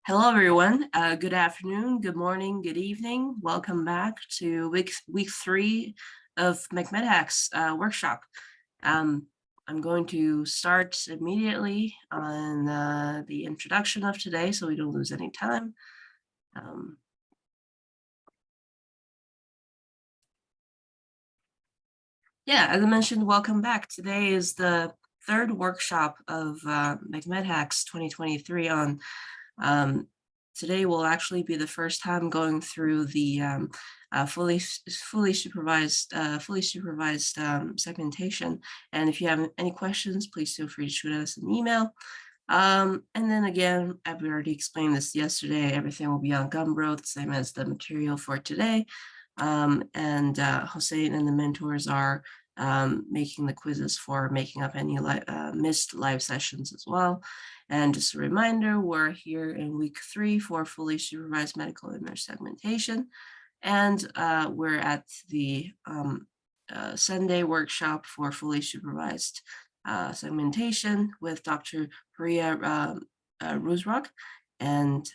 Hello, everyone. Good afternoon, good morning, good evening. Welcome back to week 3 of McMedHack's workshop. I'm going to start immediately on the introduction of today so we don't lose any time. Yeah, as I mentioned, welcome back. Today is the third workshop of McMedHack's 2023 on today will actually be the first time going through the fully supervised segmentation. And if you have any questions, please feel free to shoot us an email. And then again, I've already explained this yesterday. Everything will be on Gumroad, the same as the material for today. And Hossein and the mentors are making the quizzes for making up any missed live sessions as well. And just a reminder, we're here in week 3 for fully supervised medical image segmentation. And we're at the Sunday workshop for fully supervised segmentation with Dr. Priya Rusrock. And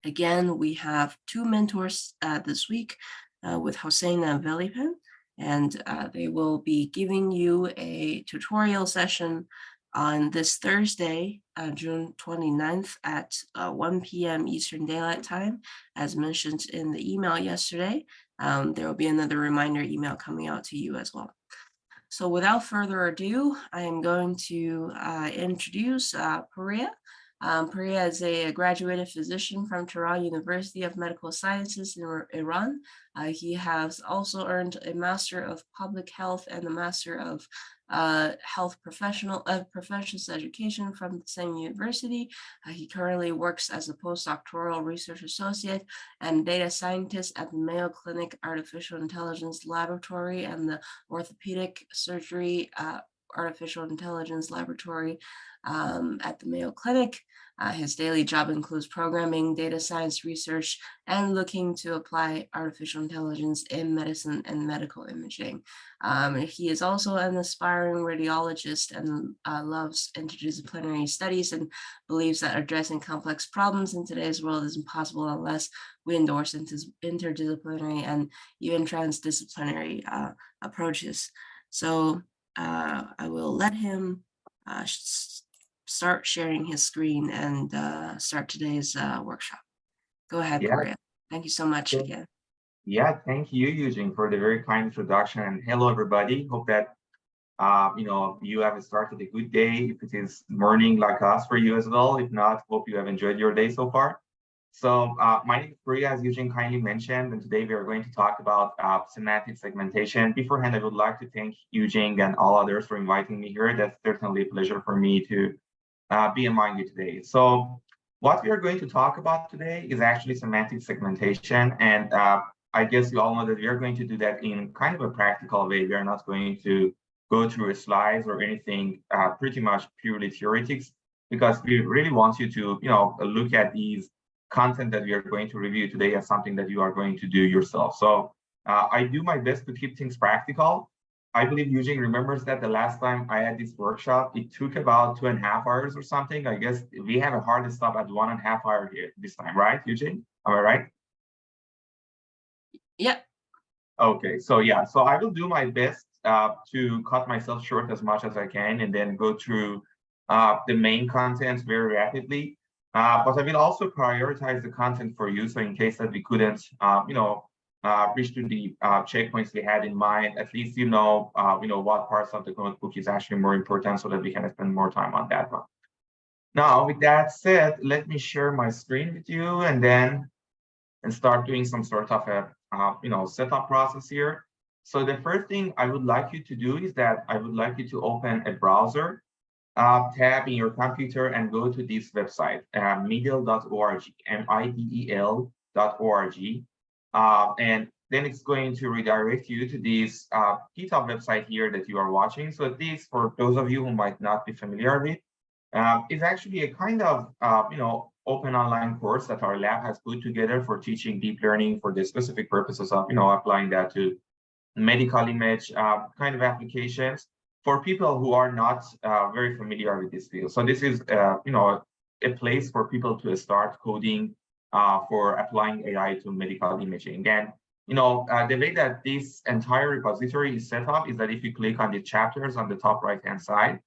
again, we have 2 mentors this week with Hossein and Velipan, and they will be giving you a tutorial session on this Thursday, June 29th at 1 p.m. Eastern Daylight Time, as mentioned in the email yesterday. There will be another reminder email coming out to you as well. So without further ado, I am going to introduce Priya. Priya is a graduated physician from Tehran University of Medical Sciences in Iran. He has also earned a Master of Public Health and a Master of Health Professionals Education from the same university. He currently works as a postdoctoral research associate and data scientist at the Mayo Clinic Artificial Intelligence Laboratory and the Orthopedic Surgery Artificial Intelligence Laboratory at the Mayo Clinic. His daily job includes programming, data science research, and looking to apply artificial intelligence in medicine and medical imaging. He is also an aspiring radiologist and loves interdisciplinary studies and believes that addressing complex problems in today's world is impossible unless we endorse interdisciplinary and even transdisciplinary approaches. So I will let him start sharing his screen and start today's workshop. Go ahead, Priya. Thank you so much again. Yeah, thank you, Eugene, for the very kind introduction. And hello, everybody. Hope that you have started a good day. If it is morning like us for you as well. If not, hope you have enjoyed your day so far. So my name is Priya, as Eugene kindly mentioned, and today we are going to talk about semantic segmentation. Beforehand, I would like to thank Eugene and all others for inviting me here. That's certainly a pleasure for me to be among you today. So what we are going to talk about today is actually semantic segmentation. And I guess you all know that we are going to do that in kind of a practical way. We are not going to go through slides or anything pretty much purely theoretics, because we really want you to look at these content that we are going to review today as something that you are going to do yourself. So I do my best to keep things practical. I believe Eugene remembers that the last time I had this workshop, it took about 2.5 hours or something. I guess we have a hard stop at 1.5 hours here this time, right, Eugene? Am I right? Yeah. Okay, so yeah, so I will do my best to cut myself short as much as I can and then go through the main content very rapidly. But I will also prioritize the content for you. So in case that we couldn't, reach to the checkpoints we had in mind, at least what parts of the notebook is actually more important so that we can spend more time on that one. Now, with that said, let me share my screen with you and start doing some sort of a setup process here. So the first thing I would like you to do is that I would like you to open a browser tab in your computer and go to this website, midel.org, midel.org. And then it's going to redirect you to this GitHub website here that you are watching. So this, for those of you who might not be familiar with, is actually a kind of open online course that our lab has put together for teaching deep learning for the specific purposes of applying that to medical image kind of applications for people who are not very familiar with this field. So this is a a place for people to start coding for applying AI to medical imaging. And the way that this entire repository is set up is that if you click on the chapters on the top right-hand side,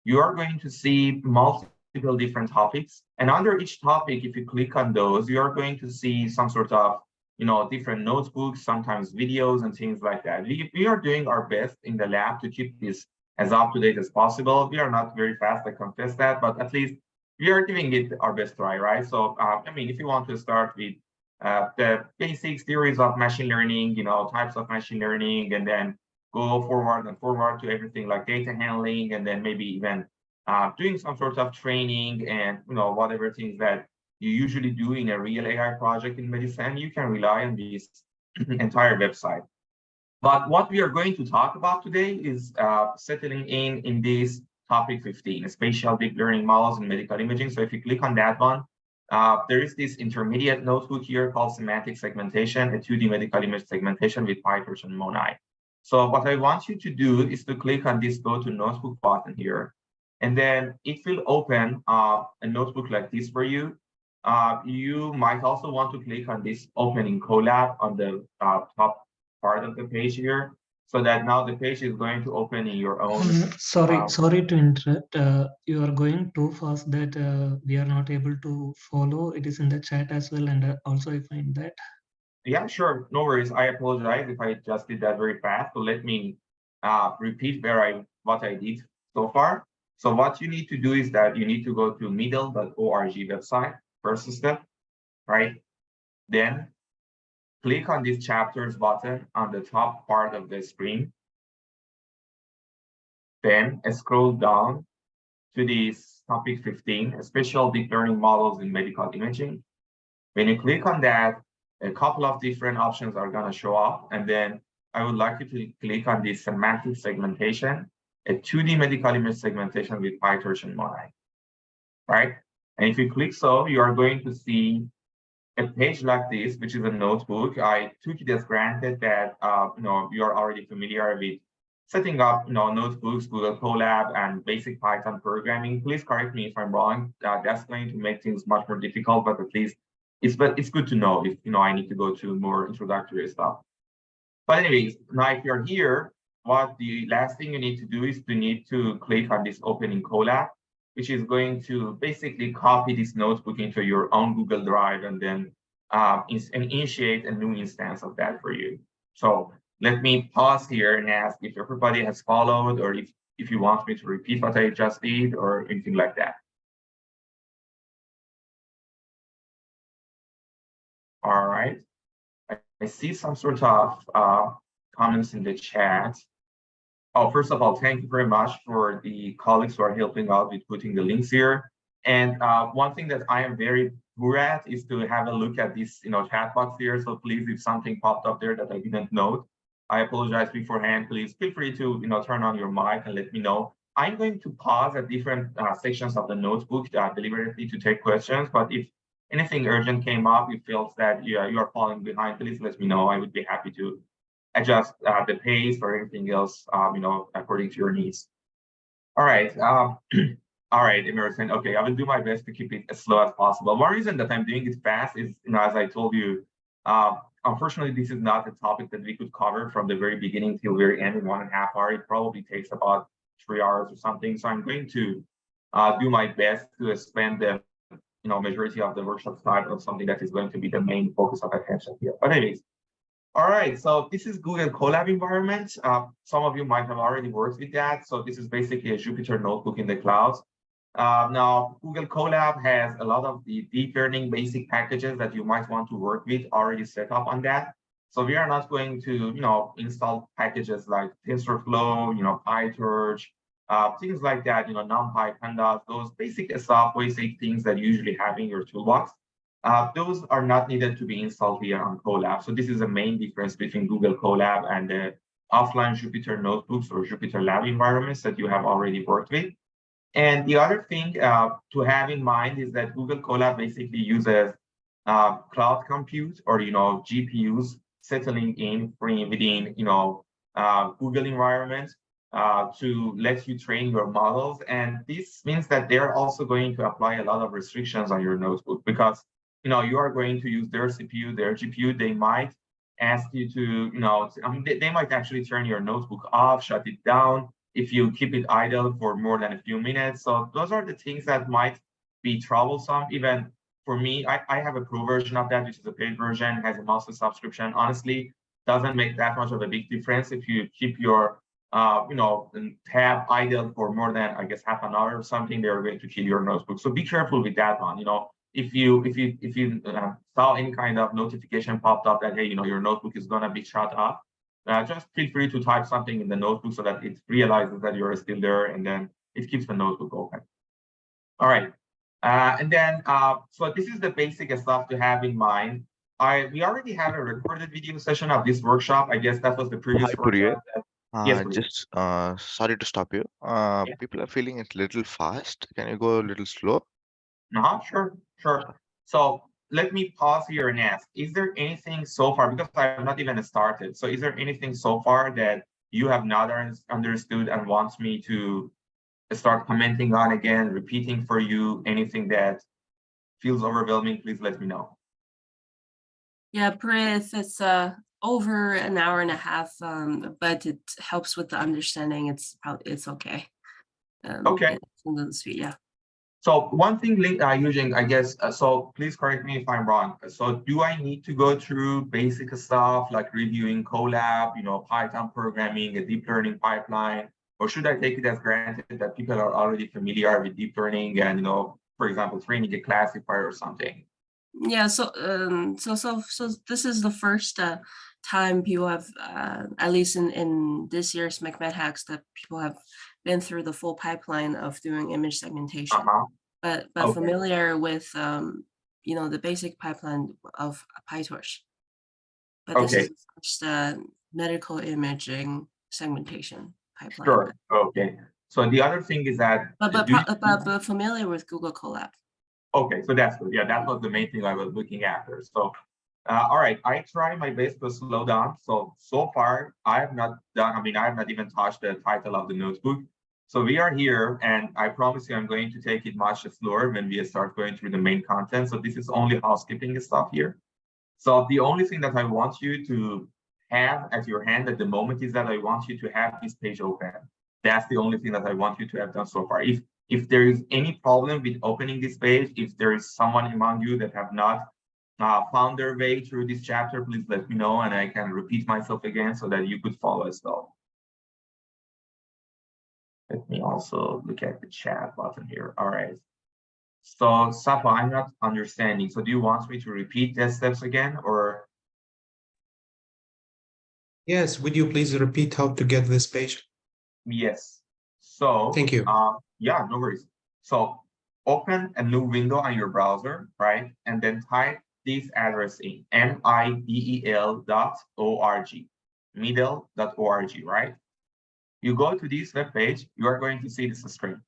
you are going to see multiple different topics. And under each topic, if you click on those, you are going to see some sort of different notebooks, sometimes videos and things like that. We are doing our best in the lab to keep this as up-to-date as possible. We are not very fast, I confess that, but at least we are giving it our best try, right? So, if you want to start with the basic theories of machine learning, types of machine learning, and then go forward and forward to everything like data handling, and then maybe even doing some sort of training and, whatever things that you usually do in a real AI project in medicine, you can rely on this entire website. But what we are going to talk about today is settling in this topic 15, spatial deep learning models in medical imaging. So if you click on that one, there is this intermediate notebook here called semantic segmentation, a 2D medical image segmentation with PyTorch and MONAI. So what I want you to do is to click on this go to notebook button here, and then it will open a notebook like this for you. You might also want to click on this open in Colab on the top part of the page here, so that now the page is going to open in your own. Sorry to interrupt. You are going too fast that we are not able to follow. It is in the chat as well, and also I find that. Yeah, sure, no worries. I apologize if I just did that very fast. So let me repeat what I did so far. So what you need to do is that you need to go to middle.org website, first step, right? Then click on this chapters button on the top part of the screen. Then scroll down to this topic 15, spatial deep learning models in medical imaging. When you click on that, a couple of different options are going to show up. And then I would like you to click on this semantic segmentation, a 2D medical image segmentation with PyTorch and MONAI, right? And if you click so, you are going to see a page like this, which is a notebook. I took it as granted that you are already familiar with setting up notebooks, Google Colab, and basic Python programming. Please correct me if I'm wrong. That's going to make things much more difficult, but at least it's good to know if I need to go to more introductory stuff. But anyways, now if you're here, what the last thing you need to do is to click on this open in Colab, which is going to basically copy this notebook into your own Google Drive and then initiate a new instance of that for you. So let me pause here and ask if everybody has followed, or if you want me to repeat what I just did or anything like that. All right. I see some sort of comments in the chat. Oh, first of all, thank you very much for the colleagues who are helping out with putting the links here. And one thing that I am very poor at is to have a look at this, chat box here. So please, if something popped up there that I didn't note, I apologize beforehand. Please feel free to, turn on your mic and let me know. I'm going to pause at different sections of the notebook deliberately to take questions. But if anything urgent came up, you feel that you are falling behind, please let me know. I would be happy to adjust the pace or anything else, according to your needs. All right. All right, Emerson. Okay, I will do my best to keep it as slow as possible. One reason that I'm doing it fast is, as I told you, unfortunately, this is not a topic that we could cover from the very beginning till very end in 1.5 hours. It probably takes about 3 hours or something. So I'm going to do my best to spend the majority of the workshop time on something that is going to be the main focus of attention here. But anyways, all right, so this is Google Colab environment. Some of you might have already worked with that. So this is basically a Jupyter notebook in the clouds. Now, Google Colab has a lot of the deep learning basic packages that you might want to work with already set up on that. So we are not going to, install packages like TensorFlow, PyTorch, things like that, NumPy, Pandas, those basic stuff, basic things that you usually have in your toolbox. Those are not needed to be installed here on Colab. So this is the main difference between Google Colab and the offline Jupyter notebooks or Jupyter Lab environments that you have already worked with. And the other thing to have in mind is that Google Colab basically uses cloud compute or GPUs settling in within Google environments. to let you train your models. And this means that they're also going to apply a lot of restrictions on your notebook because, you are going to use their CPU, their GPU. They might ask you to, they might actually turn your notebook off, shut it down if you keep it idle for more than a few minutes. So those are the things that might be troublesome. Even for me, I have a pro version of that, which is a paid version, has a monthly subscription. Honestly, doesn't make that much of a big difference if you keep your tab idle for more than, I guess, half an hour or something. They're going to kill your notebook. So be careful with that one. If you saw any kind of notification popped up that, hey, your notebook is gonna be shut off, just feel free to type something in the notebook so that it realizes that you're still there, and then it keeps the notebook open. All right. And then, so this is the basic stuff to have in mind. We already have a recorded video session of this workshop. I guess that was the previous Hi, Puriya. workshop. Yes, Puriya. Just sorry to stop you. Yeah. People are feeling it a little fast. Can you go a little slow? Sure. So let me pause here and ask, is there anything so far, because I have not even started, so is there anything so far that you have not understood and wants me to start commenting on again, repeating for you? Anything that feels overwhelming, please let me know. Yeah, Prith, it's over an hour and a half, but it helps with the understanding. It's okay. Okay. Yeah. So one thing, Eugene, I guess, so please correct me if I'm wrong. So do I need to go through basic stuff like reviewing Colab, Python programming, a deep learning pipeline, or should I take it as granted that people are already familiar with deep learning and, for example, training a classifier or something? Yeah, so this is the first time people have, at least in this year's McMed Hacks, that people have been through the full pipeline of doing image segmentation. But Okay. familiar with the basic pipeline of PyTorch. But this is the first medical imaging segmentation pipeline. Sure. Okay. So the other thing is that but familiar with Google Colab. Okay, so that's good. Yeah, that was the main thing I was looking after. So, all right, I try my best to slow down. So far, I have not done, I have not even touched the title of the notebook. So we are here, and I promise you I'm going to take it much slower when we start going through the main content. So this is only housekeeping stuff here. So the only thing that I want you to have at your hand at the moment is that I want you to have this page open. That's the only thing that I want you to have done so far. If there is any problem with opening this page, if there is someone among you that have not found their way through this chapter, please let me know and I can repeat myself again so that you could follow as well. Let me also look at the chat button here. All right. So Safa, I'm not understanding. So do you want me to repeat the steps again, or? Yes, would you please repeat how to get this page? Yes. So thank you. Yeah, no worries. So open a new window on your browser, right? And then type this address in, midel.org, midel.org, right? You go to this web page, you are going to see this screen,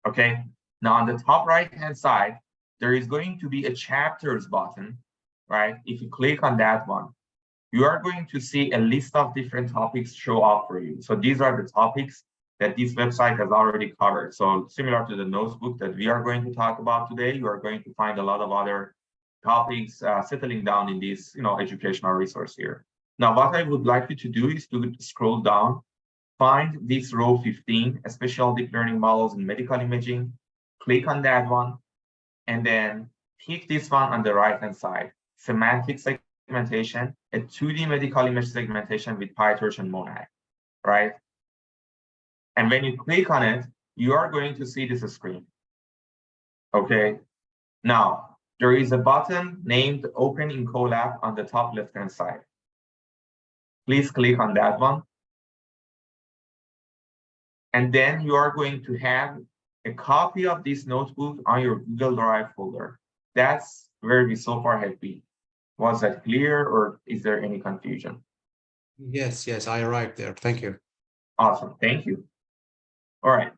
okay? Now on the top right-hand side, there is going to be a chapters button, right? If you click on that one, you are going to see a list of different topics show up for you. So these are the topics that this website has already covered. So similar to the notebook that we are going to talk about today, you are going to find a lot of other topics settling down in this educational resource here. Now, what I would like you to do is to scroll down, find this row 15, special deep learning models in medical imaging, click on that one, and then pick this one on the right-hand side, semantic segmentation, a 2D medical image segmentation with PyTorch and Monad, right? And when you click on it, you are going to see this screen. Okay. Now, there is a button named Open in Colab on the top left-hand side. Please click on that one. And then you are going to have a copy of this notebook on your Google Drive folder. That's where we so far have been. Was that clear, or is there any confusion? Yes, I arrived there. Thank you. Awesome. Thank you. All right.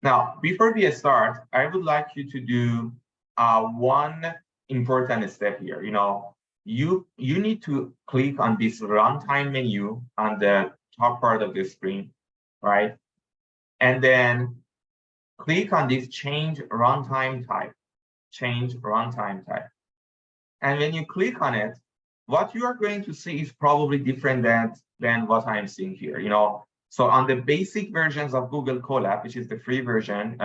Now, before we start, I would like you to do one important step here. You need to click on this runtime menu on the top part of the screen, right? and then click on this change runtime type, change runtime type. And when you click on it, what you are going to see is probably different than what I'm seeing here. So on the basic versions of Google Colab, which is the free version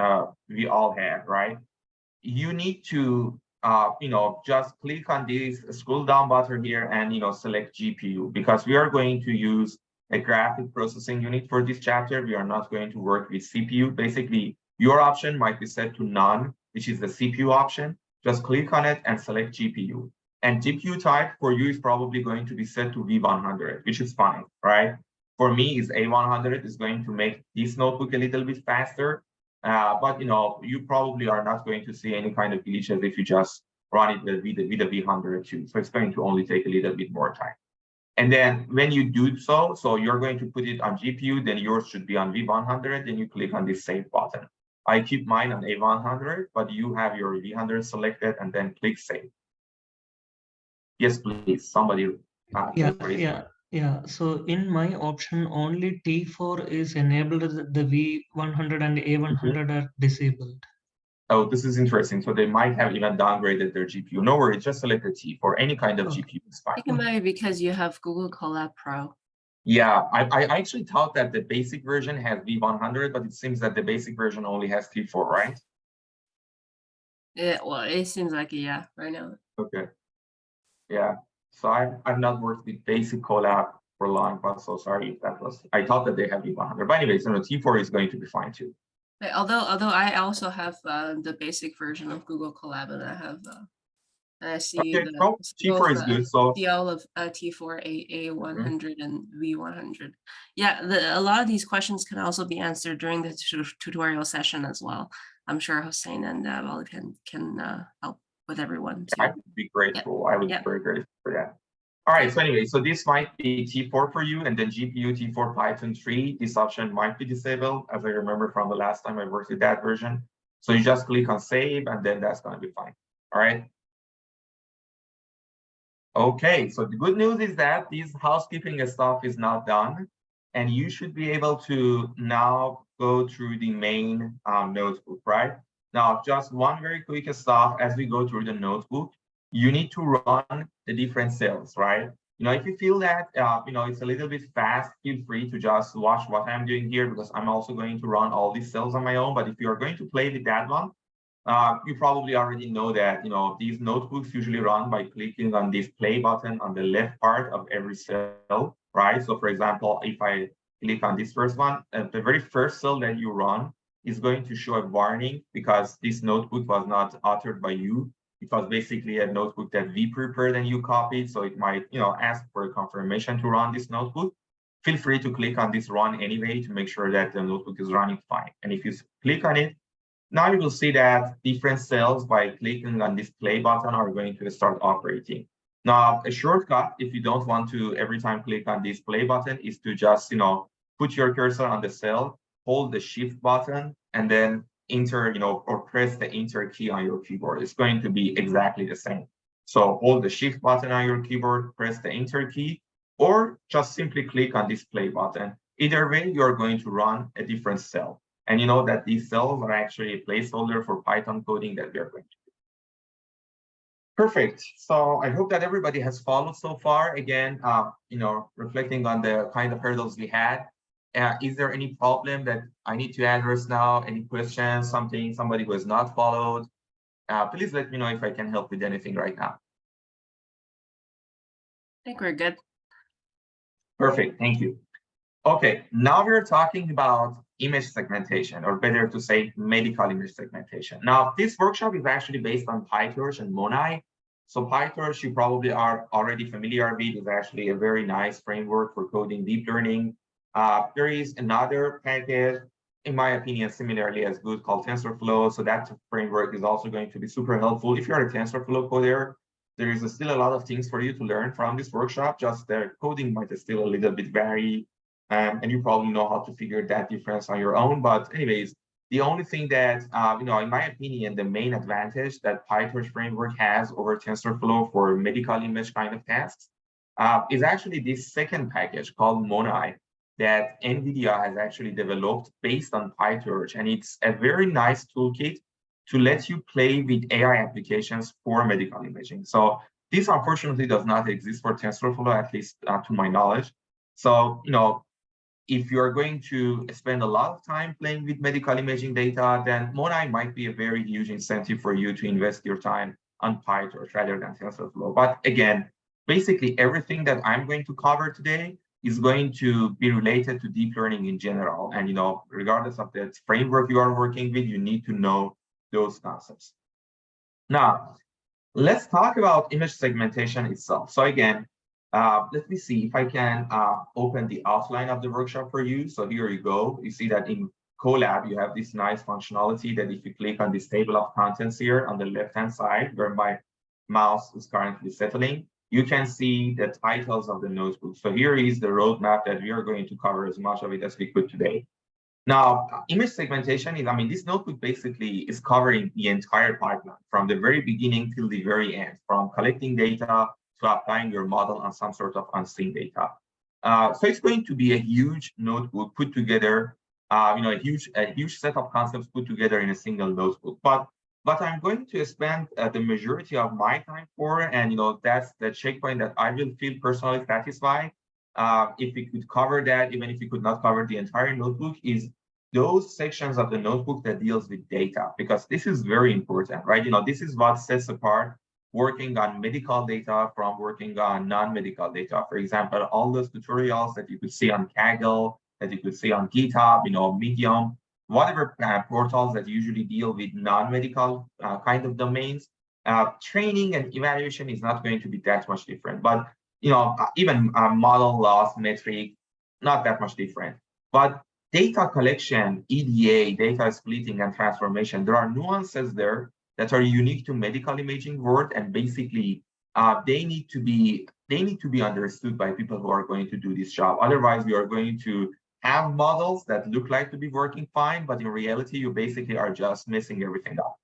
we all have, right? You need to just click on this scroll down button here and select GPU, because we are going to use a graphic processing unit for this chapter. We are not going to work with CPU. Basically, your option might be set to none, which is the CPU option. Just click on it and select GPU. And GPU type for you is probably going to be set to V100, which is fine, right? For me, is A100 is going to make this notebook a little bit faster. But you probably are not going to see any kind of glitches if you just run it with the V100 too. So it's going to only take a little bit more time. And then when you do so you're going to put it on GPU, then yours should be on V100, then you click on this save button. I keep mine on A100, but you have your V100 selected and then click save. Yes, please, somebody. Yeah. So in my option, only T4 is enabled, the V100 and A100 are disabled. Oh, this is interesting. So they might have even downgraded their GPU. No worries, just select a T for any kind of GPU is fine. I think it might be because you have Google Colab Pro. Yeah, I actually thought that the basic version has V100, but it seems that the basic version only has T4, right? Yeah, well, it seems like it, yeah, right now. Okay. Yeah. So I've not worked with basic Colab for long, but so sorry if that was. I thought that they have V100, but anyways, T4 is going to be fine too. Although I also have the basic version of Google Colab, and I have I see Okay, T4 is good. So all of T4, A100, and V100. Yeah, a lot of these questions can also be answered during the tutorial session as well. I'm sure Hossein and Wally can help with everyone too. I would be grateful. I would be very grateful for that. All right, so anyway, so this might be T4 for you, and then GPU T4 Python 3, this option might be disabled, as I remember from the last time I worked with that version. So you just click on save, and then that's going to be fine. All right. Okay, so the good news is that this housekeeping stuff is not done, and you should be able to now go through the main notebook, right? Now, just one very quick stuff as we go through the notebook. You need to run the different cells, right? If you feel that it's a little bit fast, feel free to just watch what I'm doing here, because I'm also going to run all these cells on my own. But if you are going to play with that one, you probably already know that these notebooks usually run by clicking on this play button on the left part of every cell, right? So for example, if I click on this first one, the very first cell that you run is going to show a warning, because this notebook was not authored by you. It was basically a notebook that we prepared and you copied. So it might, ask for a confirmation to run this notebook. Feel free to click on this run anyway to make sure that the notebook is running fine. And if you click on it, now you will see that different cells by clicking on this play button are going to start operating. Now, a shortcut, if you don't want to every time click on this play button, is to just, put your cursor on the cell, hold the shift button, and then enter, or press the enter key on your keyboard. It's going to be exactly the same. So hold the shift button on your keyboard, press the enter key, or just simply click on this play button. Either way, you're going to run a different cell. And you know that these cells are actually a placeholder for Python coding that we are going to do. Perfect. So I hope that everybody has followed so far. Again, reflecting on the kind of hurdles we had. Is there any problem that I need to address now? Any questions, somebody who has not followed? Please let me know if I can help with anything right now. I think we're good. Perfect, thank you. Okay, now we're talking about image segmentation, or better to say medical image segmentation. Now, this workshop is actually based on PyTorch and Monai. So PyTorch, you probably are already familiar with, is actually a very nice framework for coding deep learning. There is another package, in my opinion, similarly as good, called TensorFlow. So that framework is also going to be super helpful. If you're a TensorFlow coder, there is still a lot of things for you to learn from this workshop. Just the coding might still a little bit vary. And you probably know how to figure that difference on your own. But anyways, the only thing that, in my opinion, the main advantage that PyTorch framework has over TensorFlow for medical image kind of tasks is actually this second package called Monai. that NVIDIA has actually developed based on PyTorch. And it's a very nice toolkit to let you play with AI applications for medical imaging. So this unfortunately does not exist for TensorFlow, at least to my knowledge. So, if you're going to spend a lot of time playing with medical imaging data, then Monai might be a very huge incentive for you to invest your time on PyTorch rather than TensorFlow. But again, basically everything that I'm going to cover today is going to be related to deep learning in general. And regardless of the framework you are working with, you need to know those concepts. Now, let's talk about image segmentation itself. So again, let me see if I can open the outline of the workshop for you. So here you go. You see that in Colab, you have this nice functionality that if you click on this table of contents here on the left-hand side, where my mouse is currently settling, you can see the titles of the notebook. So here is the roadmap that we are going to cover as much of it as we could today. Now, image segmentation is, this notebook basically is covering the entire pipeline from the very beginning till the very end, from collecting data to applying your model on some sort of unseen data. So it's going to be a huge notebook put together, a huge set of concepts put together in a single notebook. But I'm going to spend the majority of my time for, and that's the checkpoint that I will feel personally satisfied. If we could cover that, even if we could not cover the entire notebook, is those sections of the notebook that deals with data, because this is very important, right? This is what sets apart working on medical data from working on non-medical data. For example, all those tutorials that you could see on Kaggle, that you could see on GitHub, Medium, whatever portals that usually deal with non-medical kind of domains, training and evaluation is not going to be that much different. But even model loss metric, not that much different. But data collection, EDA, data splitting, and transformation, there are nuances there that are unique to medical imaging world, and basically they need to be understood by people who are going to do this job. Otherwise, we are going to have models that look like to be working fine, but in reality, you basically are just messing everything up.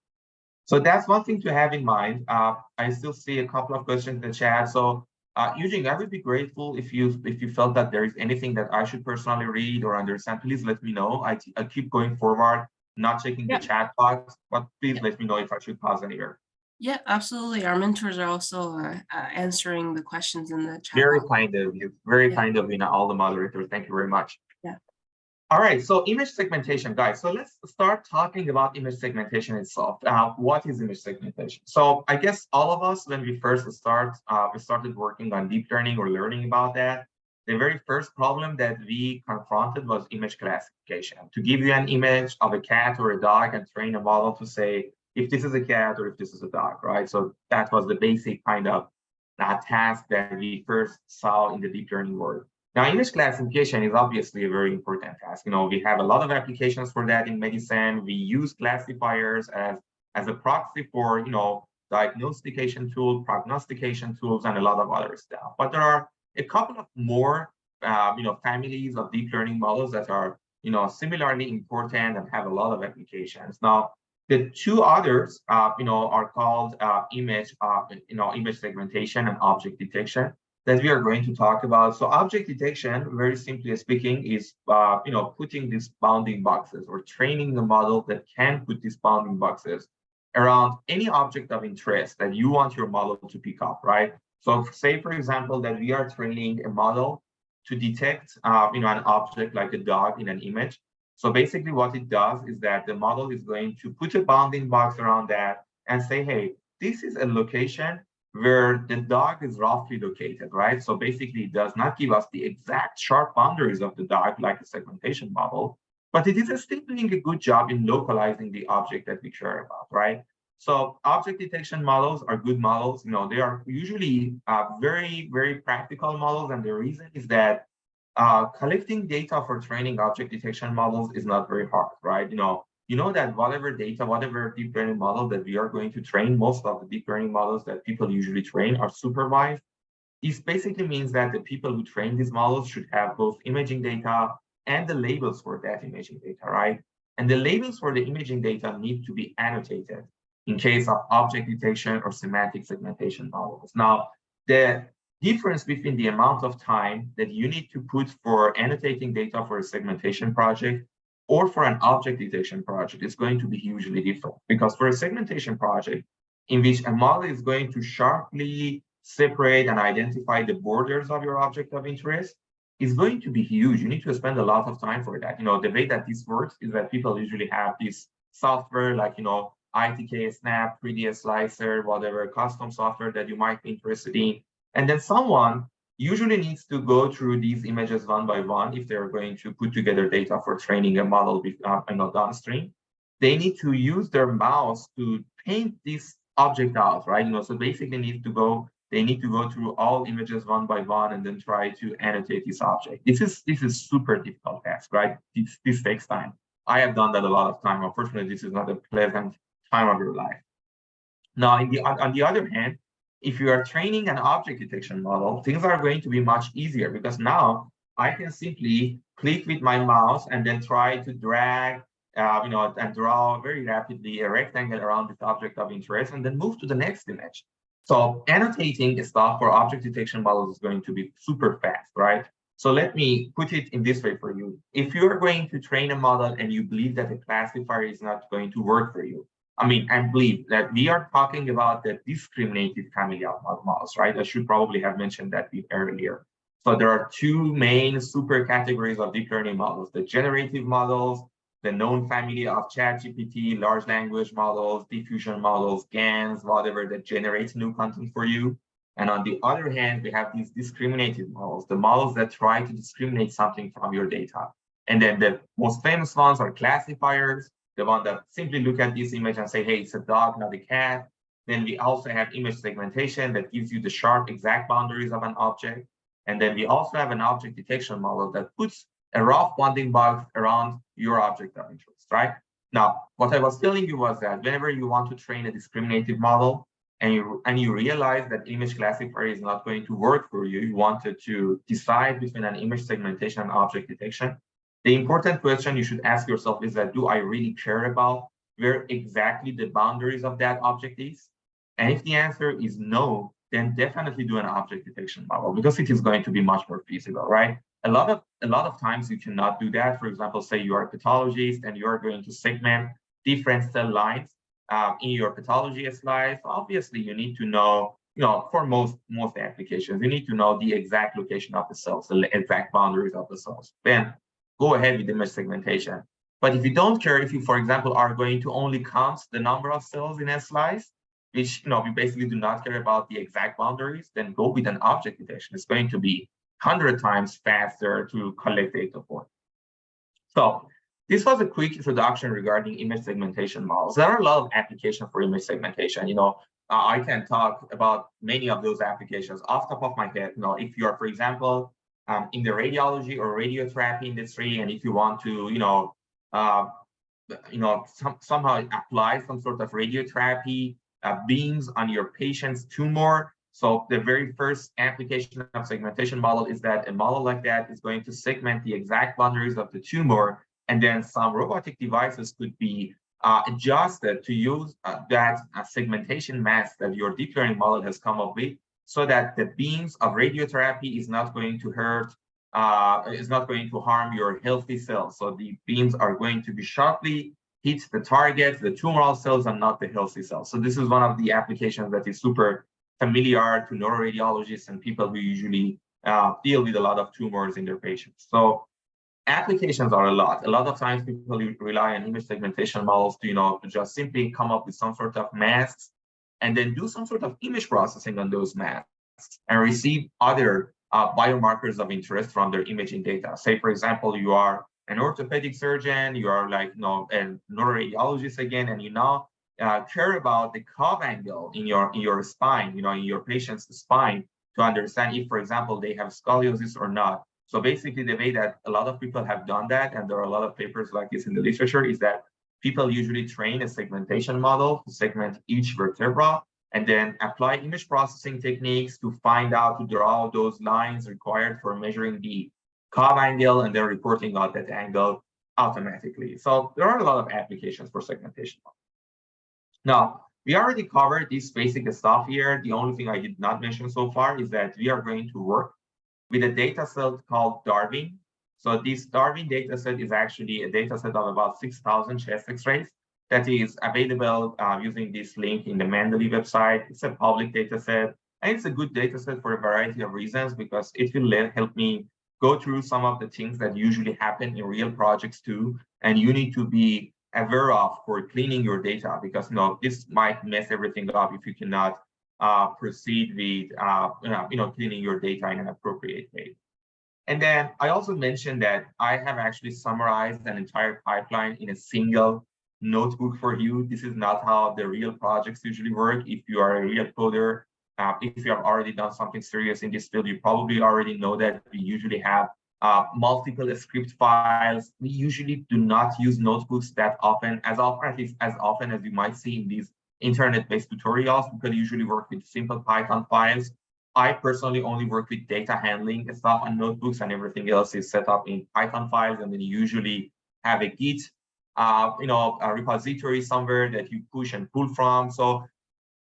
So that's one thing to have in mind. I still see a couple of questions in the chat. So Eugene, I would be grateful if you felt that there is anything that I should personally read or understand. Please let me know. I keep going forward, not checking the chat box, but please let me know if I should pause anywhere. Yeah, absolutely. Our mentors are also answering the questions in the chat. Very kind of you. Very kind of all the moderators. Thank you very much. Yeah. All right, so image segmentation, guys. So let's start talking about image segmentation itself. What is image segmentation? So I guess all of us, when we first started working on deep learning or learning about that, the very first problem that we confronted was image classification. To give you an image of a cat or a dog and train a model to say if this is a cat or if this is a dog, right? So that was the basic kind of task that we first saw in the deep learning world. Now, image classification is obviously a very important task. We have a lot of applications for that in medicine. We use classifiers as a proxy for, diagnostication tools, prognostication tools, and a lot of other stuff. But there are a couple of more, families of deep learning models that are, similarly important and have a lot of applications. Now, the two others, are called image segmentation and object detection that we are going to talk about. So object detection, very simply speaking, is putting these bounding boxes or training the model that can put these bounding boxes around any object of interest that you want your model to pick up, right? So say, for example, that we are training a model to detect an object like a dog in an image. So basically what it does is that the model is going to put a bounding box around that and say, hey, this is a location where the dog is roughly located, right? So basically it does not give us the exact sharp boundaries of the dog like a segmentation model, but it is still doing a good job in localizing the object that we care about, right? So object detection models are good models. They are usually very, very practical models. And the reason is that collecting data for training object detection models is not very hard, right? You know that whatever data, whatever deep learning model that we are going to train, most of the deep learning models that people usually train are supervised. This basically means that the people who train these models should have both imaging data and the labels for that imaging data, right? And the labels for the imaging data need to be annotated in case of object detection or semantic segmentation models. Now, the difference between the amount of time that you need to put for annotating data for a segmentation project or for an object detection project is going to be hugely different. Because for a segmentation project, in which a model is going to sharply separate and identify the borders of your object of interest, is going to be huge. You need to spend a lot of time for that. The way that this works is that people usually have this software like, ITK, Snap, 3D Slicer, whatever custom software that you might be interested in. And then someone usually needs to go through these images one by one if they're going to put together data for training a model downstream. They need to use their mouse to paint this object out, right? So basically they need to go through all images one by one and then try to annotate this object. This is super difficult task, right? This takes time. I have done that a lot of time. Unfortunately, this is not a pleasant time of your life. Now, on the other hand, if you are training an object detection model, things are going to be much easier because now I can simply click with my mouse and then try to drag, and draw very rapidly a rectangle around this object of interest and then move to the next image. So annotating stuff for object detection models is going to be super fast, right? So let me put it in this way for you. If you are going to train a model and you believe that the classifier is not going to work for you, I believe that we are talking about the discriminated family of models, right? I should probably have mentioned that earlier. So there are two main super categories of deep learning models, the generative models, the known family of ChatGPT, large language models, diffusion models, GANs, whatever that generates new content for you. And on the other hand, we have these discriminated models, the models that try to discriminate something from your data. And then the most famous ones are classifiers, the one that simply look at this image and say, hey, it's a dog, not a cat. Then we also have image segmentation that gives you the sharp exact boundaries of an object. And then we also have an object detection model that puts a rough bounding box around your object of interest, right? Now, what I was telling you was that whenever you want to train a discriminative model and you realize that image classifier is not going to work for you, you wanted to decide between an image segmentation and object detection, the important question you should ask yourself is that, do I really care about where exactly the boundaries of that object is? And if the answer is no, then definitely do an object detection model because it is going to be much more feasible, right? A lot of times you cannot do that. For example, say you are a pathologist and you are going to segment different cell lines in your pathology slides. Obviously, you need to know, for most applications, you need to know the exact location of the cells, the exact boundaries of the cells. Then go ahead with image segmentation. But if you don't care, if you, for example, are going to only count the number of cells in a slice, which we basically do not care about the exact boundaries, then go with an object detection. It's going to be 100 times faster to collect data for. So this was a quick introduction regarding image segmentation models. There are a lot of applications for image segmentation. I can talk about many of those applications off the top of my head. If you are, for example, in the radiology or radiotherapy industry, and if you want to, somehow apply some sort of radiotherapy beams on your patient's tumor. So the very first application of segmentation model is that a model like that is going to segment the exact boundaries of the tumor, and then some robotic devices could be adjusted to use that segmentation mask that your deep learning model has come up with, so that the beams of radiotherapy is not going to is not going to harm your healthy cells. So the beams are going to be sharply hit the target, the tumoral cells, and not the healthy cells. So this is one of the applications that is super familiar to neuroradiologists and people who usually deal with a lot of tumors in their patients. So applications are a lot. A lot of times people rely on image segmentation models to, to just simply come up with some sort of masks and then do some sort of image processing on those masks and receive other biomarkers of interest from their imaging data. Say, for example, you are an orthopedic surgeon, you are like, a neuroradiologist again, and you now care about the curve angle in your spine, in your patient's spine to understand if, for example, they have scoliosis or not. So basically, the way that a lot of people have done that, and there are a lot of papers like this in the literature, is that people usually train a segmentation model to segment each vertebra and then apply image processing techniques to find out, to draw those lines required for measuring the curve angle and then reporting out that angle automatically. So there are a lot of applications for segmentation models. Now, We already covered this basic stuff here. The only thing I did not mention so far is that we are going to work with a data set called Darwin. So this Darwin data set is actually a data set of about 6,000 chest x-rays that is available using this link in the Mendeley website. It's a public data set, and it's a good data set for a variety of reasons, because it will help me go through some of the things that usually happen in real projects too, and you need to be aware of for cleaning your data, because this might mess everything up if you cannot proceed with cleaning your data in an appropriate way. And then I also mentioned that I have actually summarized an entire pipeline in a single notebook for you. This is not how the real projects usually work. If you are a real coder, if you have already done something serious in this field, you probably already know that we usually have multiple script files. We usually do not use notebooks that often, at least as often as you might see in these internet-based tutorials, because we usually work with simple Python files. I personally only work with data handling stuff on notebooks, and everything else is set up in Python files, and then you usually have a Git, a repository somewhere that you push and pull from. So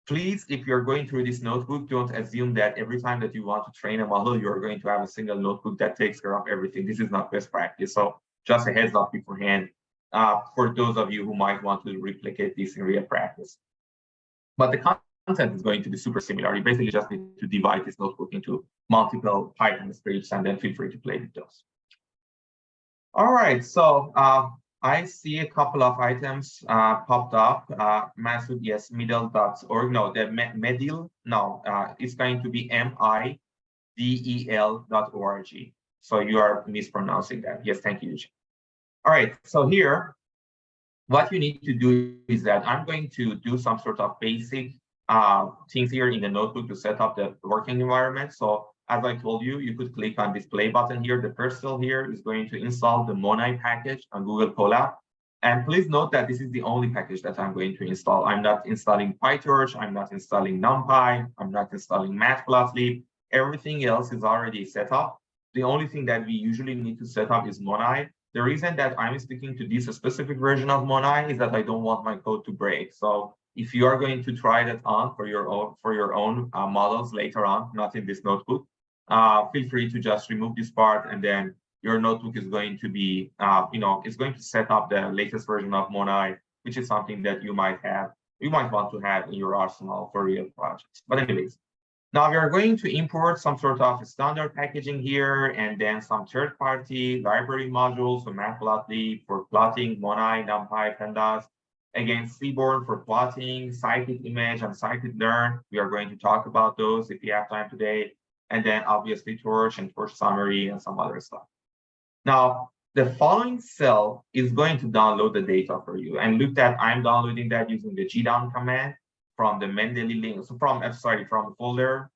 please, if you're going through this notebook, don't assume that every time that you want to train a model, you're going to have a single notebook that takes care of everything. This is not best practice. So just a heads up beforehand for those of you who might want to replicate this in real practice. But the content is going to be super similar. You basically just need to divide this notebook into multiple Python scripts, and then feel free to play with those. All right, so I see a couple of items popped up. Masood, yes, middle.org. No, the Medil, no, it's going to be midel.org. So you are mispronouncing that. Yes, thank you. All right, so here, what you need to do is that I'm going to do some sort of basic things here in the notebook to set up the working environment. So as I told you, you could click on this play button here. The first cell here is going to install the Monai package on Google Colab. And please note that this is the only package that I'm going to install. I'm not installing PyTorch. I'm not installing NumPy. I'm not installing Matplotlib. Everything else is already set up. The only thing that we usually need to set up is Monai. The reason that I'm sticking to this specific version of Monai is that I don't want my code to break. So if you are going to try that on for your own models later on, not in this notebook, feel free to just remove this part, and then your notebook is going to be, it's going to set up the latest version of Monai, which is something that you might want to have in your arsenal for real projects. But anyways, now we are going to import some sort of standard packaging here, and then some third-party library modules, so Matplotlib for plotting, Monai, NumPy, Pandas. Again, Seaborn for plotting, scikit-image, and scikit-learn. We are going to talk about those if we have time today. And then obviously Torch and Torch summary and some other stuff. Now, the following cell is going to download the data for you. And look that I'm downloading that using the gdown command from the Mendeley link, so from the folder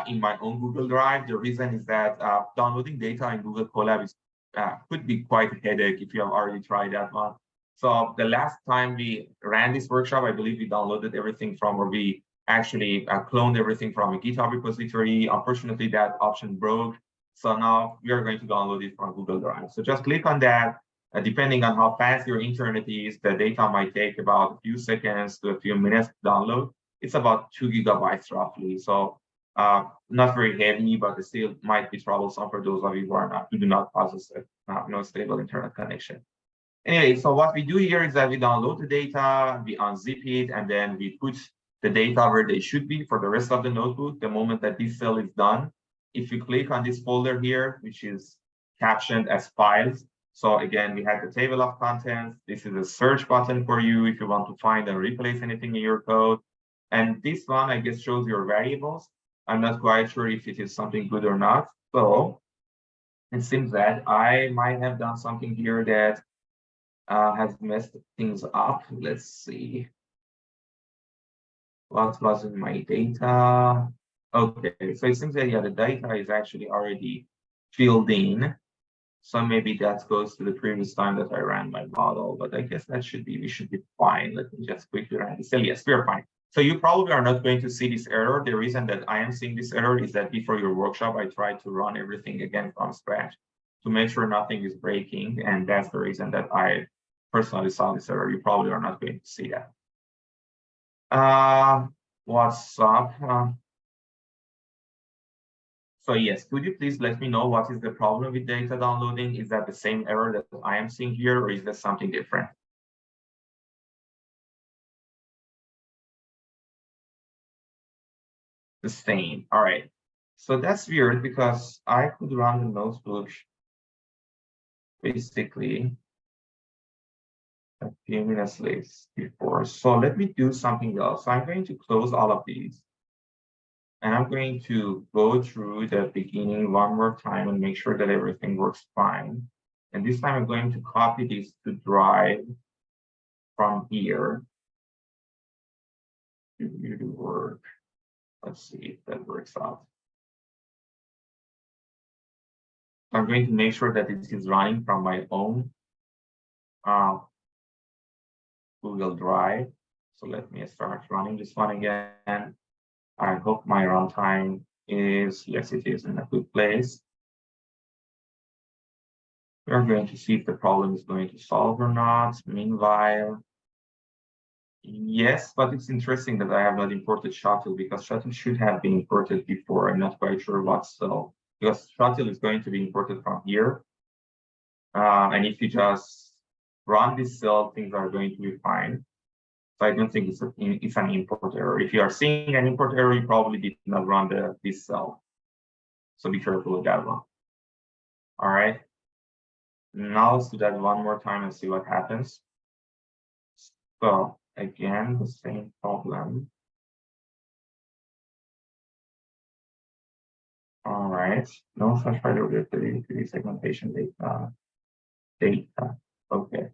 in my own Google Drive. The reason is that downloading data in Google Colab could be quite a headache if you have already tried that one. So the last time we ran this workshop, I believe we downloaded everything from, or we actually cloned everything from a GitHub repository. Unfortunately, that option broke. So now we are going to download it from Google Drive. So just click on that. Depending on how fast your internet is, the data might take about a few seconds to a few minutes to download. It's about 2 gigabytes roughly. So not very heavy, but it still might be troublesome for those of you who do not possess no stable internet connection. Anyway, so what we do here is that we download the data, we unzip it, and then we put the data where they should be for the rest of the notebook. The moment that this cell is done, if you click on this folder here, which is captioned as files. So again, we have the table of contents. This is a search button for you if you want to find and replace anything in your code. And this one, I guess, shows your variables. I'm not quite sure if it is something good or not. So it seems that I might have done something here that has messed things up. Let's see. What was in my data? Okay, so it seems that the data is actually already filled in. So maybe that goes to the previous time that I ran my model, but I guess we should be fine. Let me just quickly run this. So yes, we're fine. So you probably are not going to see this error. The reason that I am seeing this error is that before your workshop, I tried to run everything again from scratch to make sure nothing is breaking. And that's the reason that I personally saw this error. You probably are not going to see that. What's up? So yes, could you please let me know what is the problem with data downloading? Is that the same error that I am seeing here, or is there something different? The same. All right. So that's weird because I could run the notebook basically a few minutes late before. So let me do something else. So I'm going to close all of these. And I'm going to go through the beginning one more time and make sure that everything works fine. And this time I'm going to copy this to Drive from here. To work. Let's see if that works out. I'm going to make sure that it is running from my own Google Drive. So let me start running this one again. I hope my runtime is, yes, it is in a good place. We're going to see if the problem is going to solve or not. Meanwhile, yes, but it's interesting that I have not imported Shuttle because Shuttle should have been imported before. I'm not quite sure what cell, because Shuttle is going to be imported from here. And if you just run this cell, things are going to be fine. So I don't think it's an import error. If you are seeing an import error, you probably did not run this cell. So be careful with that one. All right. Now let's do that one more time and see what happens. So again, the same problem. All right. No such file related to the segmentation data. Okay.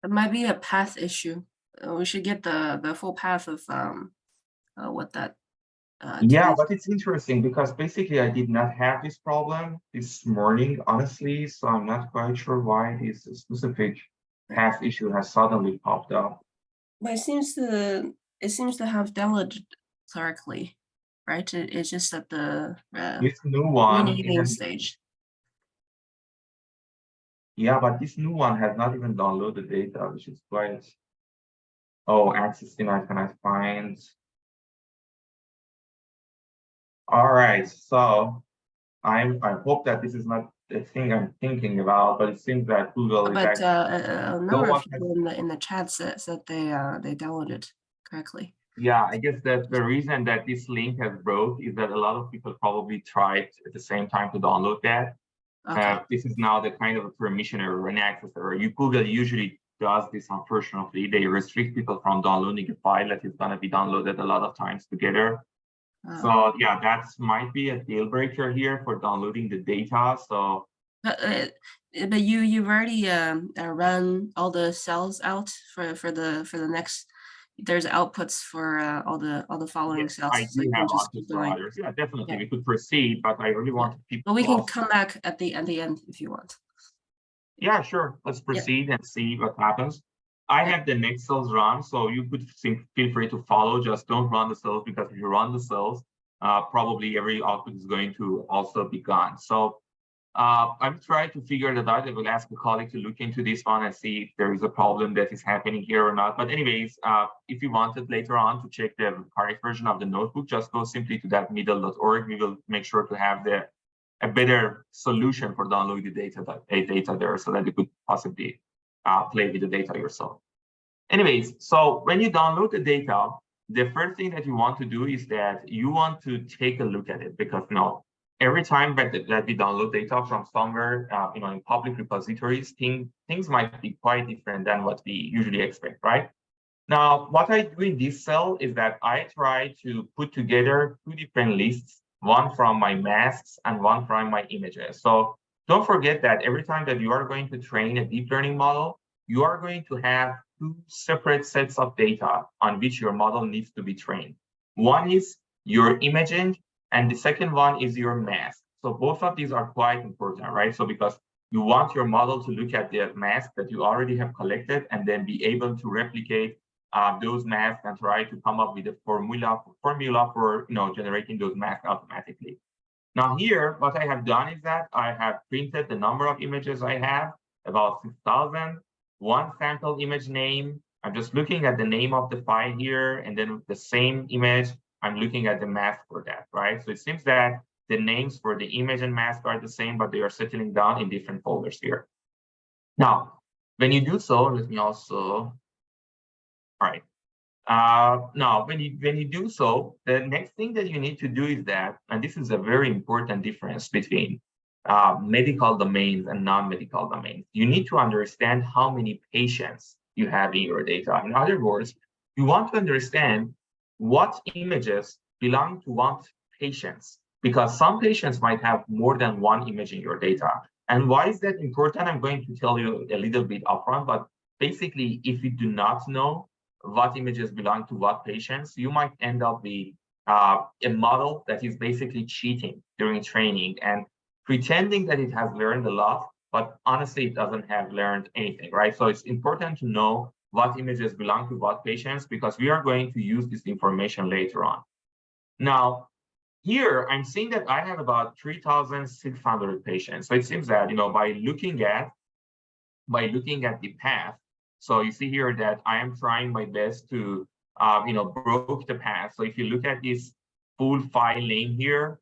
It might be a path issue. We should get the full path of what that. Yeah, but it's interesting because basically I did not have this problem this morning, honestly. So I'm not quite sure why this specific path issue has suddenly popped up. But it seems to have downloaded correctly, right? It's just at the This new one, renaming stage. yeah, but this new one has not even downloaded data, which is quite. Oh, access denied, can I find? All right, so I hope that this is not the thing I'm thinking about, but it seems that Google is But actually a number of people in the chat said they downloaded correctly. Yeah, I guess that the reason that this link has broke is that a lot of people probably tried at the same time to download that. Okay. This is now the kind of a permission error, an access error. Google usually does this, unfortunately. They restrict people from downloading a file that is going to be downloaded a lot of times together. So yeah, that might be a deal breaker here for downloading the data. So but you've already run all the cells out for the next. There's outputs for all the following yes, cells. I So do you can have just output keep going. providers. Yeah, definitely, Yeah. we could proceed, but I really want to keep. But we can come back at the end if you want. Yeah, sure. Let's proceed and see what happens. I have the next cells run, so you could feel free to follow. Just don't run the cells, because if you run the cells, probably every output is going to also be gone. So I'm trying to figure that out. I will ask a colleague to look into this one and see if there is a problem that is happening here or not. But anyways, if you wanted later on to check the correct version of the notebook, just go simply to that middle.org. We will make sure to have a better solution for downloading the data there, so that you could possibly play with the data yourself. Anyways, so when you download the data, the first thing that you want to do is that you want to take a look at it, because every time that we download data from somewhere, in public repositories, things might be quite different than what we usually expect, right? Now, what I do in this cell is that I try to put together two different lists, one from my masks and one from my images. So don't forget that every time that you are going to train a deep learning model, you are going to have two separate sets of data on which your model needs to be trained. One is your imaging, and the second one is your mask. So both of these are quite important, right? So because you want your model to look at the mask that you already have collected and then be able to replicate those masks and try to come up with a formula for generating those masks automatically. Now here, what I have done is that I have printed the number of images I have, about 6,000, one sample image name, I'm just looking at the name of the file here, and then with the same image, I'm looking at the mask for that, right? So it seems that the names for the image and mask are the same, but they are settling down in different folders here. Now, when you do so, let me also, all right. Now, when you do so, the next thing that you need to do is that, and this is a very important difference between medical domains and non-medical domains. You need to understand how many patients you have in your data. In other words, you want to understand what images belong to what patients, because some patients might have more than one image in your data. And why is that important? I'm going to tell you a little bit upfront, but basically, if you do not know what images belong to what patients, you might end up with a model that is basically cheating during training and pretending that it has learned a lot, but honestly, it doesn't have learned anything, right? So it's important to know what images belong to what patients, because we are going to use this information later on. Now, here I'm seeing that I have about 3,600 patients. So it seems that, you know, by looking at the path, so you see here that I am trying my best to, you know, broke the path. So if you look at this full file name here,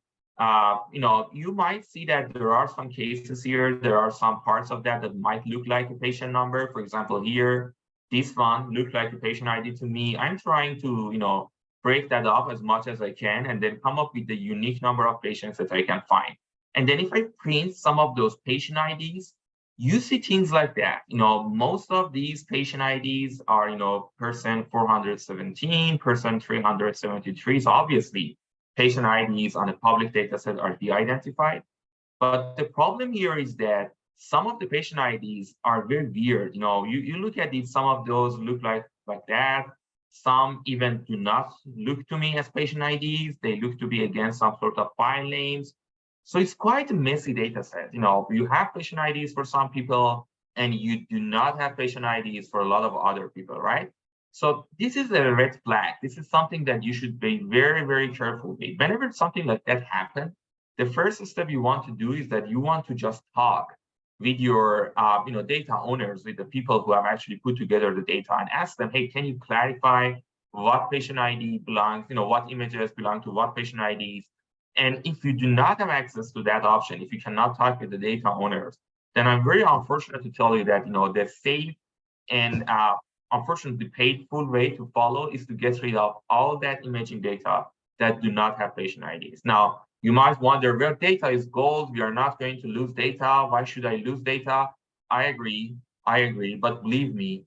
you know, you might see that there are some cases here. There are some parts of that that might look like a patient number. For example, here, this one looked like a patient ID to me. I'm trying to, you know, break that up as much as I can and then come up with the unique number of patients that I can find. And then if I print some of those patient IDs, you see things like that. You know, most of these patient IDs are, you know, person 417, person 373. So obviously, patient IDs on a public data set are de-identified. But the problem here is that some of the patient IDs are very weird. You know, you look at these, some of those look like that. Some even do not look to me as patient IDs. They look to be, again, some sort of file names. So it's quite a messy data set. You know, you have patient IDs for some people, and you do not have patient IDs for a lot of other people, right? So this is a red flag. This is something that you should be very, very careful with. Whenever something like that happens, the first step you want to do is that you want to just talk with your you know, data owners, with the people who have actually put together the data, and ask them, hey, can you clarify what patient ID belongs, you know, what images belong to what patient IDs? And if you do not have access to that option, if you cannot talk with the data owners, then I'm very unfortunate to tell you that, you know, the safe and unfortunately painful way to follow is to get rid of all that imaging data that do not have patient IDs. Now, you might wonder, well, data is gold. We are not going to lose data. Why should I lose data? I agree. But believe me,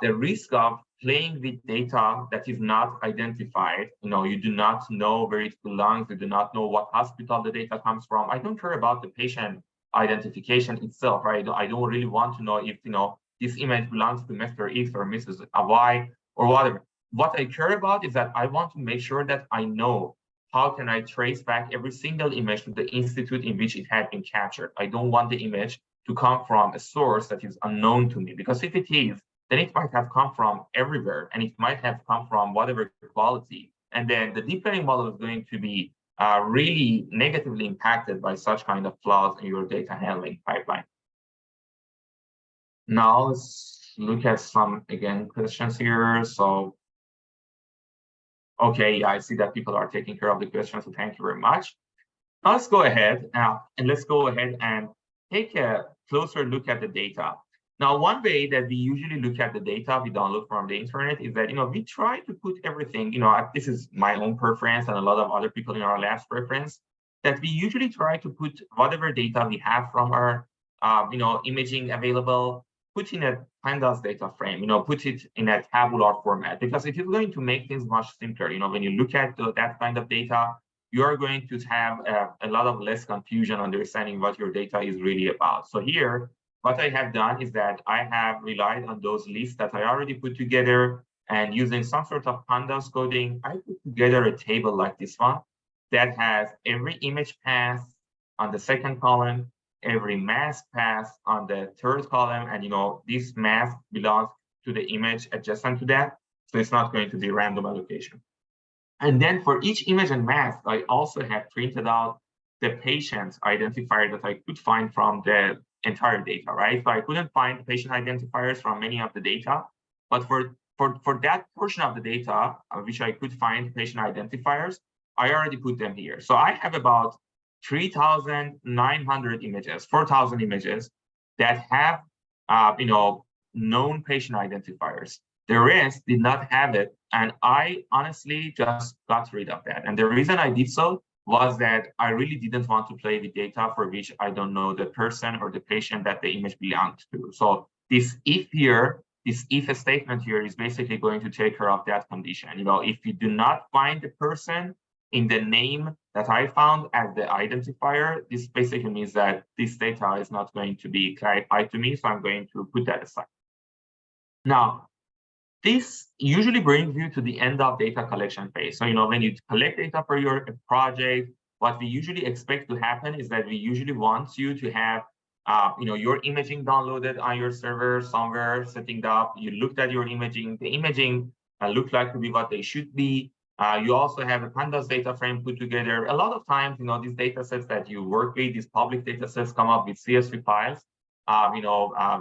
the risk of playing with data that is not identified, you know, you do not know where it belongs, you do not know what hospital the data comes from. I don't care about the patient identification itself, right? I don't really want to know if, you know, this image belongs to Mr. X or Mrs. Y or whatever. What I care about is that I want to make sure that I know how can I trace back every single image to the institute in which it had been captured. I don't want the image to come from a source that is unknown to me, because if it is, then it might have come from everywhere, and it might have come from whatever quality. And then the deep learning model is going to be really negatively impacted by such kind of flaws in your data handling pipeline. Now let's look at some, again, questions here. So, okay, I see that people are taking care of the questions, so thank you very much. Now let's go ahead and take a closer look at the data. Now, one way that we usually look at the data we download from the internet is that, you know, we try to put everything, you know, this is my own preference and a lot of other people in our lab's preference, that we usually try to put whatever data we have from our, you know, imaging available, put in a pandas data frame, you know, put it in a tabular format, because it is going to make things much simpler. You know, when you look at that kind of data, you are going to have a lot of less confusion understanding what your data is really about. So here, what I have done is that I have relied on those lists that I already put together, and using some sort of pandas coding, I put together a table like this one that has every image pass on the second column, every mask pass on the third column, and, you know, this mask belongs to the image adjacent to that, so it's not going to be random allocation. And then for each image and mask, I also have printed out the patient identifier that I could find from the entire data, right? So I couldn't find patient identifiers from many of the data, but for for that portion of the data, which I could find patient identifiers, I already put them here. So I have about 3,900 images, 4,000 images that have, known patient identifiers. The rest did not have it. And I honestly just got rid of that. And the reason I did so was that I really didn't want to play with data for which I don't know the person or the patient that the image belongs to. So this if here, this if statement here is basically going to take care of that condition. If you do not find the person in the name that I found as the identifier, this basically means that this data is not going to be clarified to me. So I'm going to put that aside. Now, this usually brings you to the end of data collection phase. So, when you collect data for your project, what we usually expect to happen is that we usually want you to have, your imaging downloaded on your server somewhere, setting up. You looked at your imaging. The imaging looked like to be what they should be. You also have a pandas data frame put together. A lot of times, these data sets that you work with, these public data sets come up with CSV files.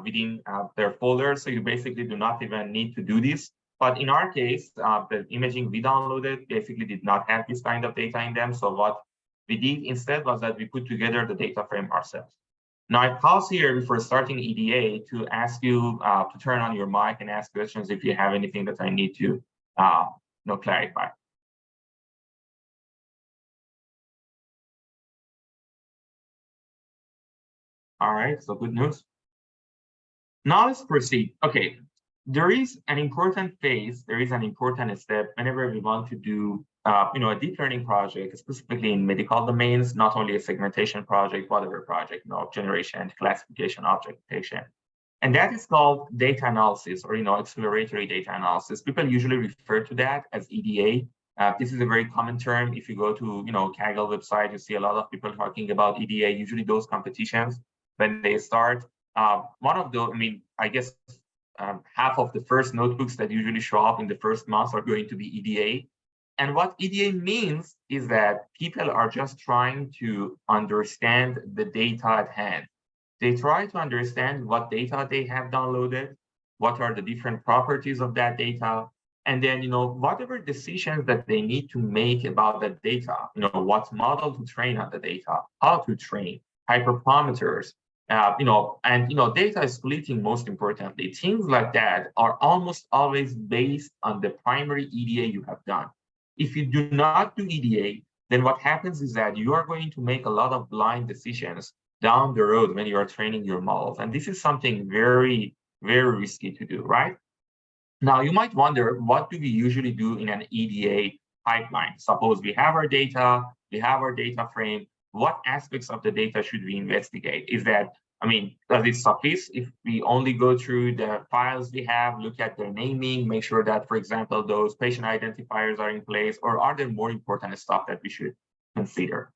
Within their folders. So you basically do not even need to do this. But in our case, the imaging we downloaded basically did not have this kind of data in them. So what we did instead was that we put together the data frame ourselves. Now I pause here before starting EDA to ask you to turn on your mic and ask questions if you have anything that I need to clarify. All right, so good news. Now let's proceed. Okay, there is an important phase, there is an important step whenever we want to do a deep learning project, specifically in medical domains, not only a segmentation project, whatever project, generation, classification, object detection. And that is called data analysis or exploratory data analysis. People usually refer to that as EDA. This is a very common term. If you go to Kaggle website, you see a lot of people talking about EDA. Usually those competitions, when they start, one of the, I guess half of the first notebooks that usually show up in the first month are going to be EDA. And what EDA means is that people are just trying to understand the data at hand. They try to understand what data they have downloaded, what are the different properties of that data, and then whatever decisions that they need to make about that data, what model to train on the data, how to train, hyperparameters, data splitting, most importantly, things like that are almost always based on the primary EDA you have done. If you do not do EDA, then what happens is that you are going to make a lot of blind decisions down the road when you are training your models. And this is something very, very risky to do, right? Now, you might wonder, what do we usually do in an EDA pipeline? Suppose we have our data, we have our data frame. What aspects of the data should we investigate? Is that, does it suffice if we only go through the files we have, look at their naming, make sure that, for example, those patient identifiers are in place, or are there more important stuff that we should consider?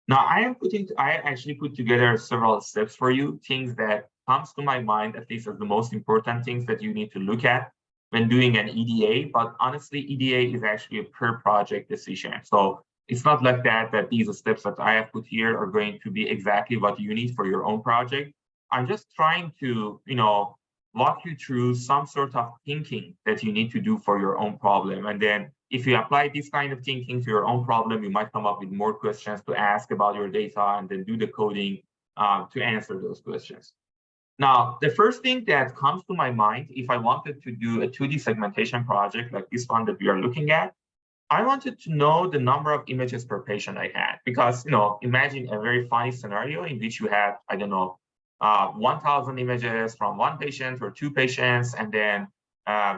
Now, I actually put together several steps for you, things that comes to my mind, at least as the most important things that you need to look at when doing an EDA. But honestly, EDA is actually a per project decision. So it's not like that these steps that I have put here are going to be exactly what you need for your own project. I'm just trying to, walk you through some sort of thinking that you need to do for your own problem. And then if you apply this kind of thinking to your own problem, you might come up with more questions to ask about your data and then do the coding to answer those questions. Now, the first thing that comes to my mind, if I wanted to do a 2D segmentation project like this one that we are looking at, I wanted to know the number of images per patient I had, because, imagine a very funny scenario in which you have, 1,000 images from one patient or two patients, and then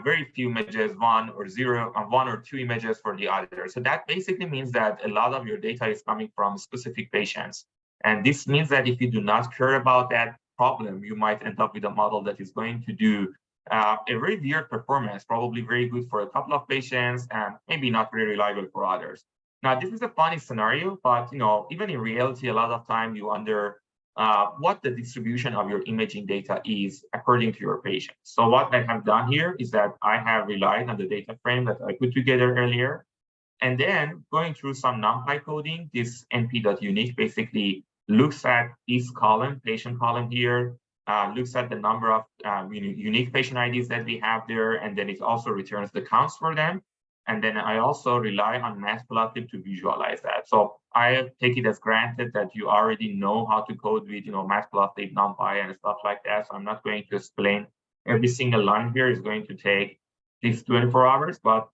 very few images, one or two images for the other. So that basically means that a lot of your data is coming from specific patients. And this means that if you do not care about that problem, you might end up with a model that is going to do a very weird performance, probably very good for a couple of patients and maybe not very reliable for others. Now, this is a funny scenario, but even in reality, a lot of time you wonder what the distribution of your imaging data is according to your patient. So what I have done here is that I have relied on the data frame that I put together earlier, and then going through some NumPy coding. This np.unique basically looks at this column, patient column here, looks at the number of unique patient IDs that we have there, and then it also returns the counts for them. And then I also rely on matplotlib to visualize that. So I take it as granted that you already know how to code with matplotlib, numpy, and stuff like that. So I'm not going to explain every single line here. Is going to take at least 24 hours, but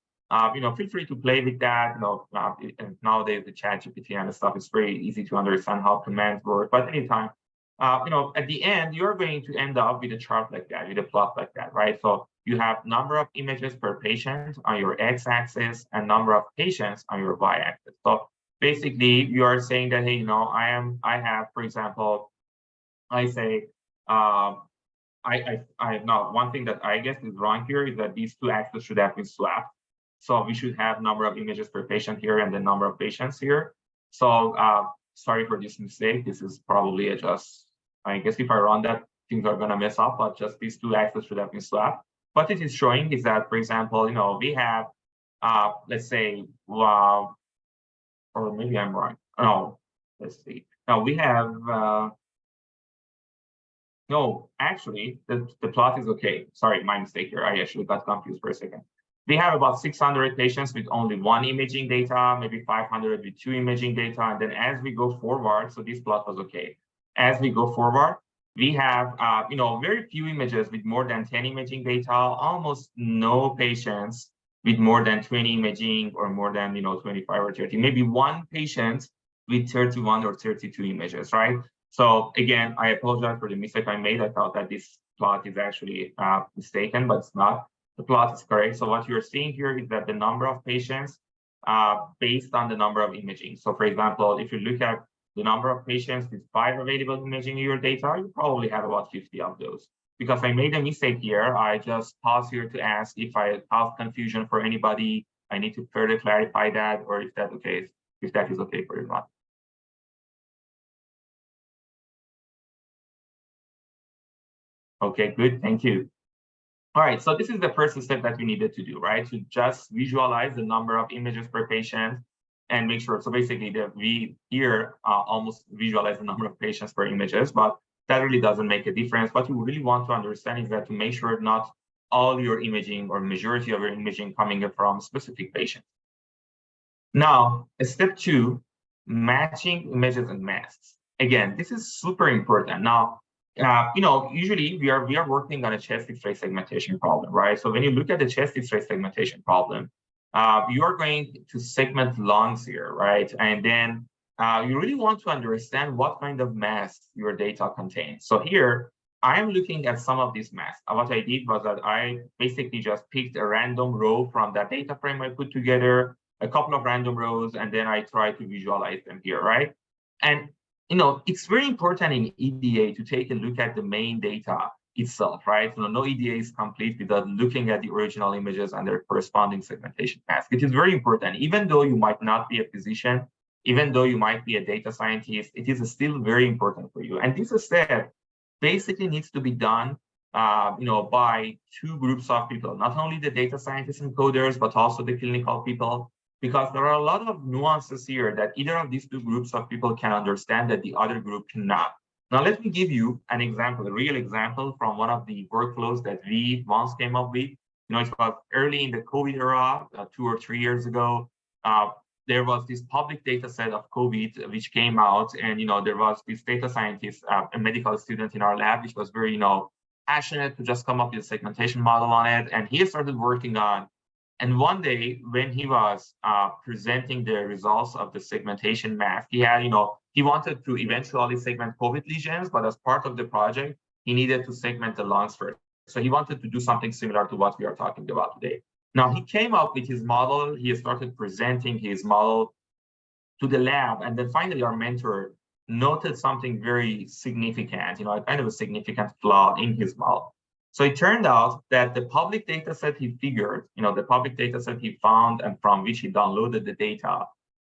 feel free to play with that. And nowadays the ChatGPT and stuff is very easy to understand how commands work. But anytime, at the end, you're going to end up with a chart like that, with a plot like that, right? So you have number of images per patient on your x-axis and number of patients on your y-axis. So basically, you are saying that, hey, I have, for example, I say, now one thing that I guess is wrong here is that these two axes should have been swapped. So we should have number of images per patient here and the number of patients here. So sorry for this mistake. This is probably I guess if I run that, things are going to mess up, but just these two axes should have been swapped. What it is showing is that, for example, we have, let's say, or maybe I'm wrong. No, let's see. Now we have, no, actually, the plot is okay. Sorry, my mistake here. I actually got confused for a second. We have about 600 patients with only one imaging data, maybe 500 with two imaging data. And then as we go forward, so this plot was okay. As we go forward, we have, very few images with more than 10 imaging data, almost no patients with more than 20 imaging or more than, 25 or 30, maybe one patient with 31 or 32 images, right? So again, I apologize for the mistake I made. I thought that this plot is actually mistaken, but it's not. The plot is correct. So what you're seeing here is that the number of patients based on the number of imaging. So for example, if you look at the number of patients with 5 available imaging in your data, you probably have about 50 of those. Because I made a mistake here, I just pause here to ask if I have confusion for anybody. I need to further clarify that, or if that okay, if that is okay for everyone. Okay, good, thank you. All right, so this is the first step that we needed to do, right? To just visualize the number of images per patient and make sure. So basically, that we here almost visualize the number of patients per images, but that really doesn't make a difference. What you really want to understand is that to make sure not all your imaging or majority of your imaging coming from specific patients. Now, step 2, matching images and masks. Again, this is super important. Now, usually we are working on a chest X-ray segmentation problem, right? So when you look at the chest X-ray segmentation problem, you are going to segment lungs here, right? And then you really want to understand what kind of masks your data contains. So here, I am looking at some of these masks. What I did was that I basically just picked a random row from that data frame I put together, a couple of random rows, and then I try to visualize them here, right? And it's very important in EDA to take a look at the main data itself, right? No EDA is complete without looking at the original images and their corresponding segmentation mask. It is very important, even though you might not be a physician, even though you might be a data scientist, it is still very important for you. And this step basically needs to be done, by 2 groups of people, not only the data scientists and coders, but also the clinical people, because there are a lot of nuances here that either of these 2 groups of people can understand that the other group cannot. Now, let me give you an example, a real example from one of the workflows that we once came up with. It was early in the COVID era, 2 or 3 years ago. There was this public data set of COVID which came out, and there was this data scientist, a medical student in our lab, which was very passionate to just come up with a segmentation model on it, and he started working on. And one day when he was presenting the results of the segmentation mask, he had he wanted to eventually segment COVID lesions, but as part of the project, he needed to segment the lungs first. So he wanted to do something similar to what we are talking about today. Now, he came up with his model. He started presenting his model to the lab. And then finally, our mentor noted something very significant, kind of a significant flaw in his model. So it turned out that the public data set he figured, the public data set he found and from which he downloaded the data,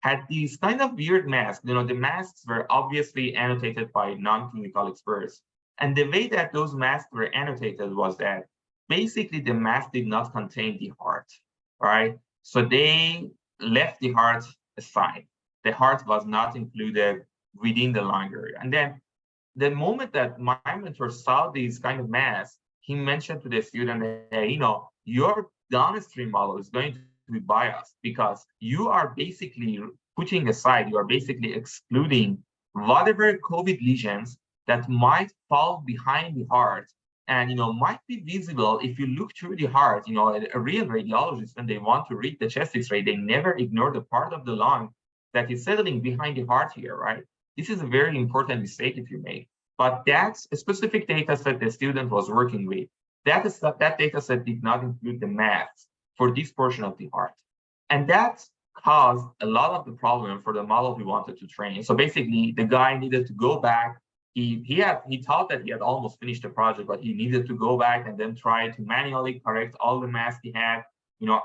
had these kind of weird masks. The masks were obviously annotated by non-clinical experts. And the way that those masks were annotated was that basically the mask did not contain the heart, right? So they left the heart aside. The heart was not included within the lung area. And then the moment that my mentor saw these kind of masks, he mentioned to the student, hey, your downstream model is going to be biased because you are basically putting aside, you are basically excluding whatever COVID lesions that might fall behind the heart and might be visible if you look through the heart. A real radiologist, when they want to read the chest X-ray, they never ignore the part of the lung that is settling behind the heart here, right? This is a very important mistake if you make. But that's a specific data set the student was working with. That data set did not include the maths for this portion of the heart. And that caused a lot of the problem for the model we wanted to train. So basically, the guy needed to go back. He thought that he had almost finished the project, but he needed to go back and then try to manually correct all the math he had,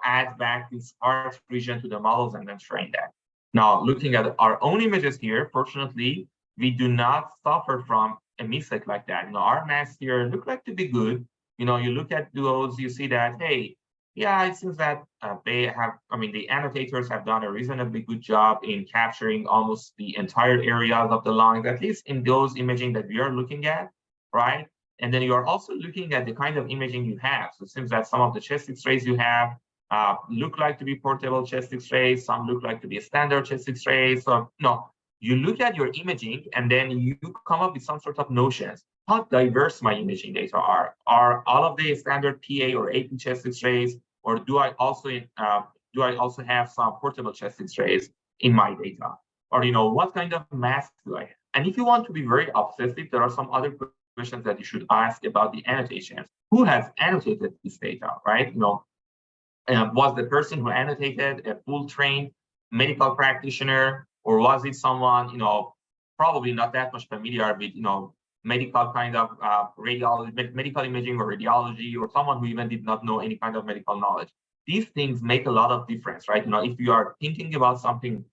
add back this heart region to the models and then train that. Now, looking at our own images here, fortunately, we do not suffer from a mistake like that. Our masks here look like to be good. You look at those, you see that, hey, yeah, it seems that the annotators have done a reasonably good job in capturing almost the entire areas of the lungs, at least in those imaging that we are looking at, right? And then you are also looking at the kind of imaging you have. So it seems that some of the chest X-rays you have look like to be portable chest X-rays, some look like to be a standard chest X-rays. So you look at your imaging and then you come up with some sort of notions. How diverse my imaging data are? Are all of the standard PA or AP chest X-rays, or do I also have some portable chest X-rays in my data? Or what kind of mask do I have? And if you want to be very obsessive, there are some other questions that you should ask about the annotations. Who has annotated this data, right? Was the person who annotated a full trained medical practitioner, or was it someone probably not that much familiar with medical kind of radiology, medical imaging or radiology, or someone who even did not know any kind of medical knowledge? These things make a lot of difference, right? If you are thinking about something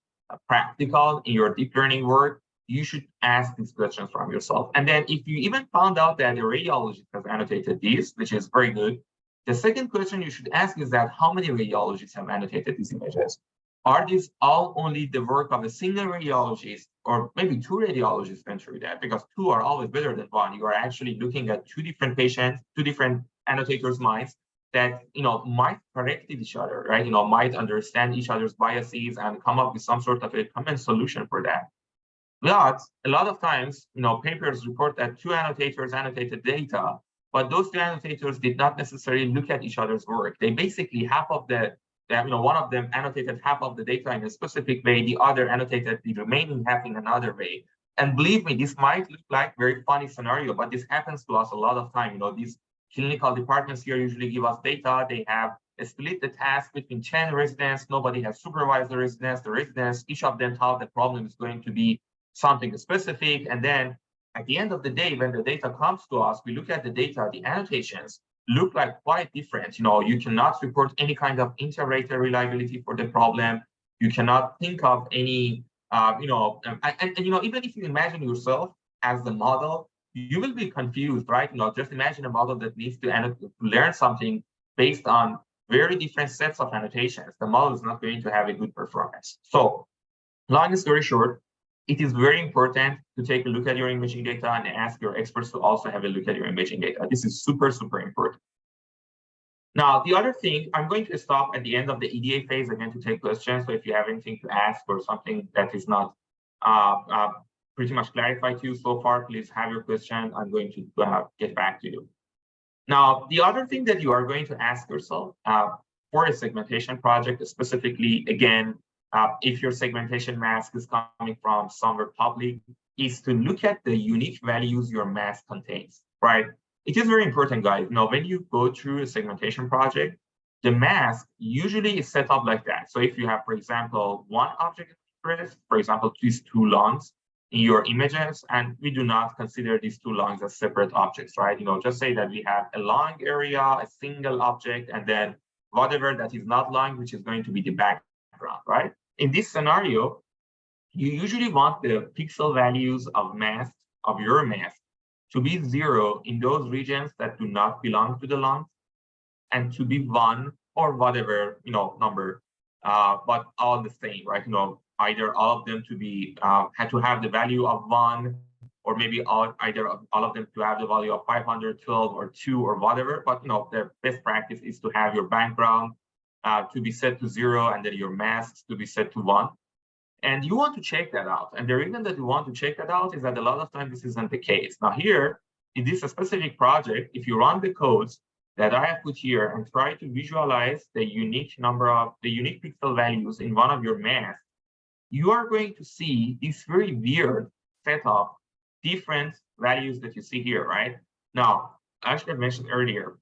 practical in your deep learning work, you should ask these questions from yourself. And then if you even found out that the radiologist has annotated these, which is very good, the second question you should ask is that how many radiologists have annotated these images? Are these all only the work of a single radiologist, or maybe two radiologists went through that? Because two are always better than one. You are actually looking at two different patients, two different annotators' minds that might correct each other, right? Might understand each other's biases and come up with some sort of a common solution for that. But a lot of times, papers report that two annotators annotated data, but those two annotators did not necessarily look at each other's work. They basically one of them annotated half of the data in a specific way, the other annotated the remaining half in another way. And believe me, this might look like a very funny scenario, but this happens to us a lot of time. These clinical departments here usually give us data. They have split the task between 10 residents. Nobody has supervised the residents. The residents, each of them thought the problem is going to be something specific. And then at the end of the day, when the data comes to us, we look at the data, the annotations look like quite different. You cannot report any kind of inter-rater reliability for the problem. You cannot think of any, even if you imagine yourself as the model, you will be confused, right? Just imagine a model that needs to learn something based on very different sets of annotations. The model is not going to have a good performance. So, long story short, it is very important to take a look at your imaging data and ask your experts to also have a look at your imaging data. This is super, super important. Now, the other thing, I'm going to stop at the end of the EDA phase again to take questions. So if you have anything to ask or something that is not pretty much clarified to you so far, please have your question. I'm going to get back to you. Now, the other thing that you are going to ask yourself for a segmentation project, specifically, again, if your segmentation mask is coming from somewhere public, is to look at the unique values your mask contains, right? It is very important, guys. When you go through a segmentation project, the mask usually is set up like that. So if you have, for example, one object of interest, for example, these two lungs in your images, and we do not consider these two lungs as separate objects, right? Just say that we have a lung area, a single object, and then whatever that is not lung, which is going to be the background, right? In this scenario, you usually want the pixel values of your mask to be 0 in those regions that do not belong to the lungs, and to be 1 or whatever number, but all the same, right? Either all of them to be had to have the value of 1, or maybe either all of them to have the value of 512 or 2 or whatever. But the best practice is to have your background to be set to 0 and then your masks to be set to 1. And you want to check that out. And the reason that you want to check that out is that a lot of times this isn't the case. Now here, in this specific project, if you run the codes that I have put here and try to visualize the unique pixel values in one of your masks, you are going to see this very weird set of different values that you see here, right? Now, as I mentioned earlier,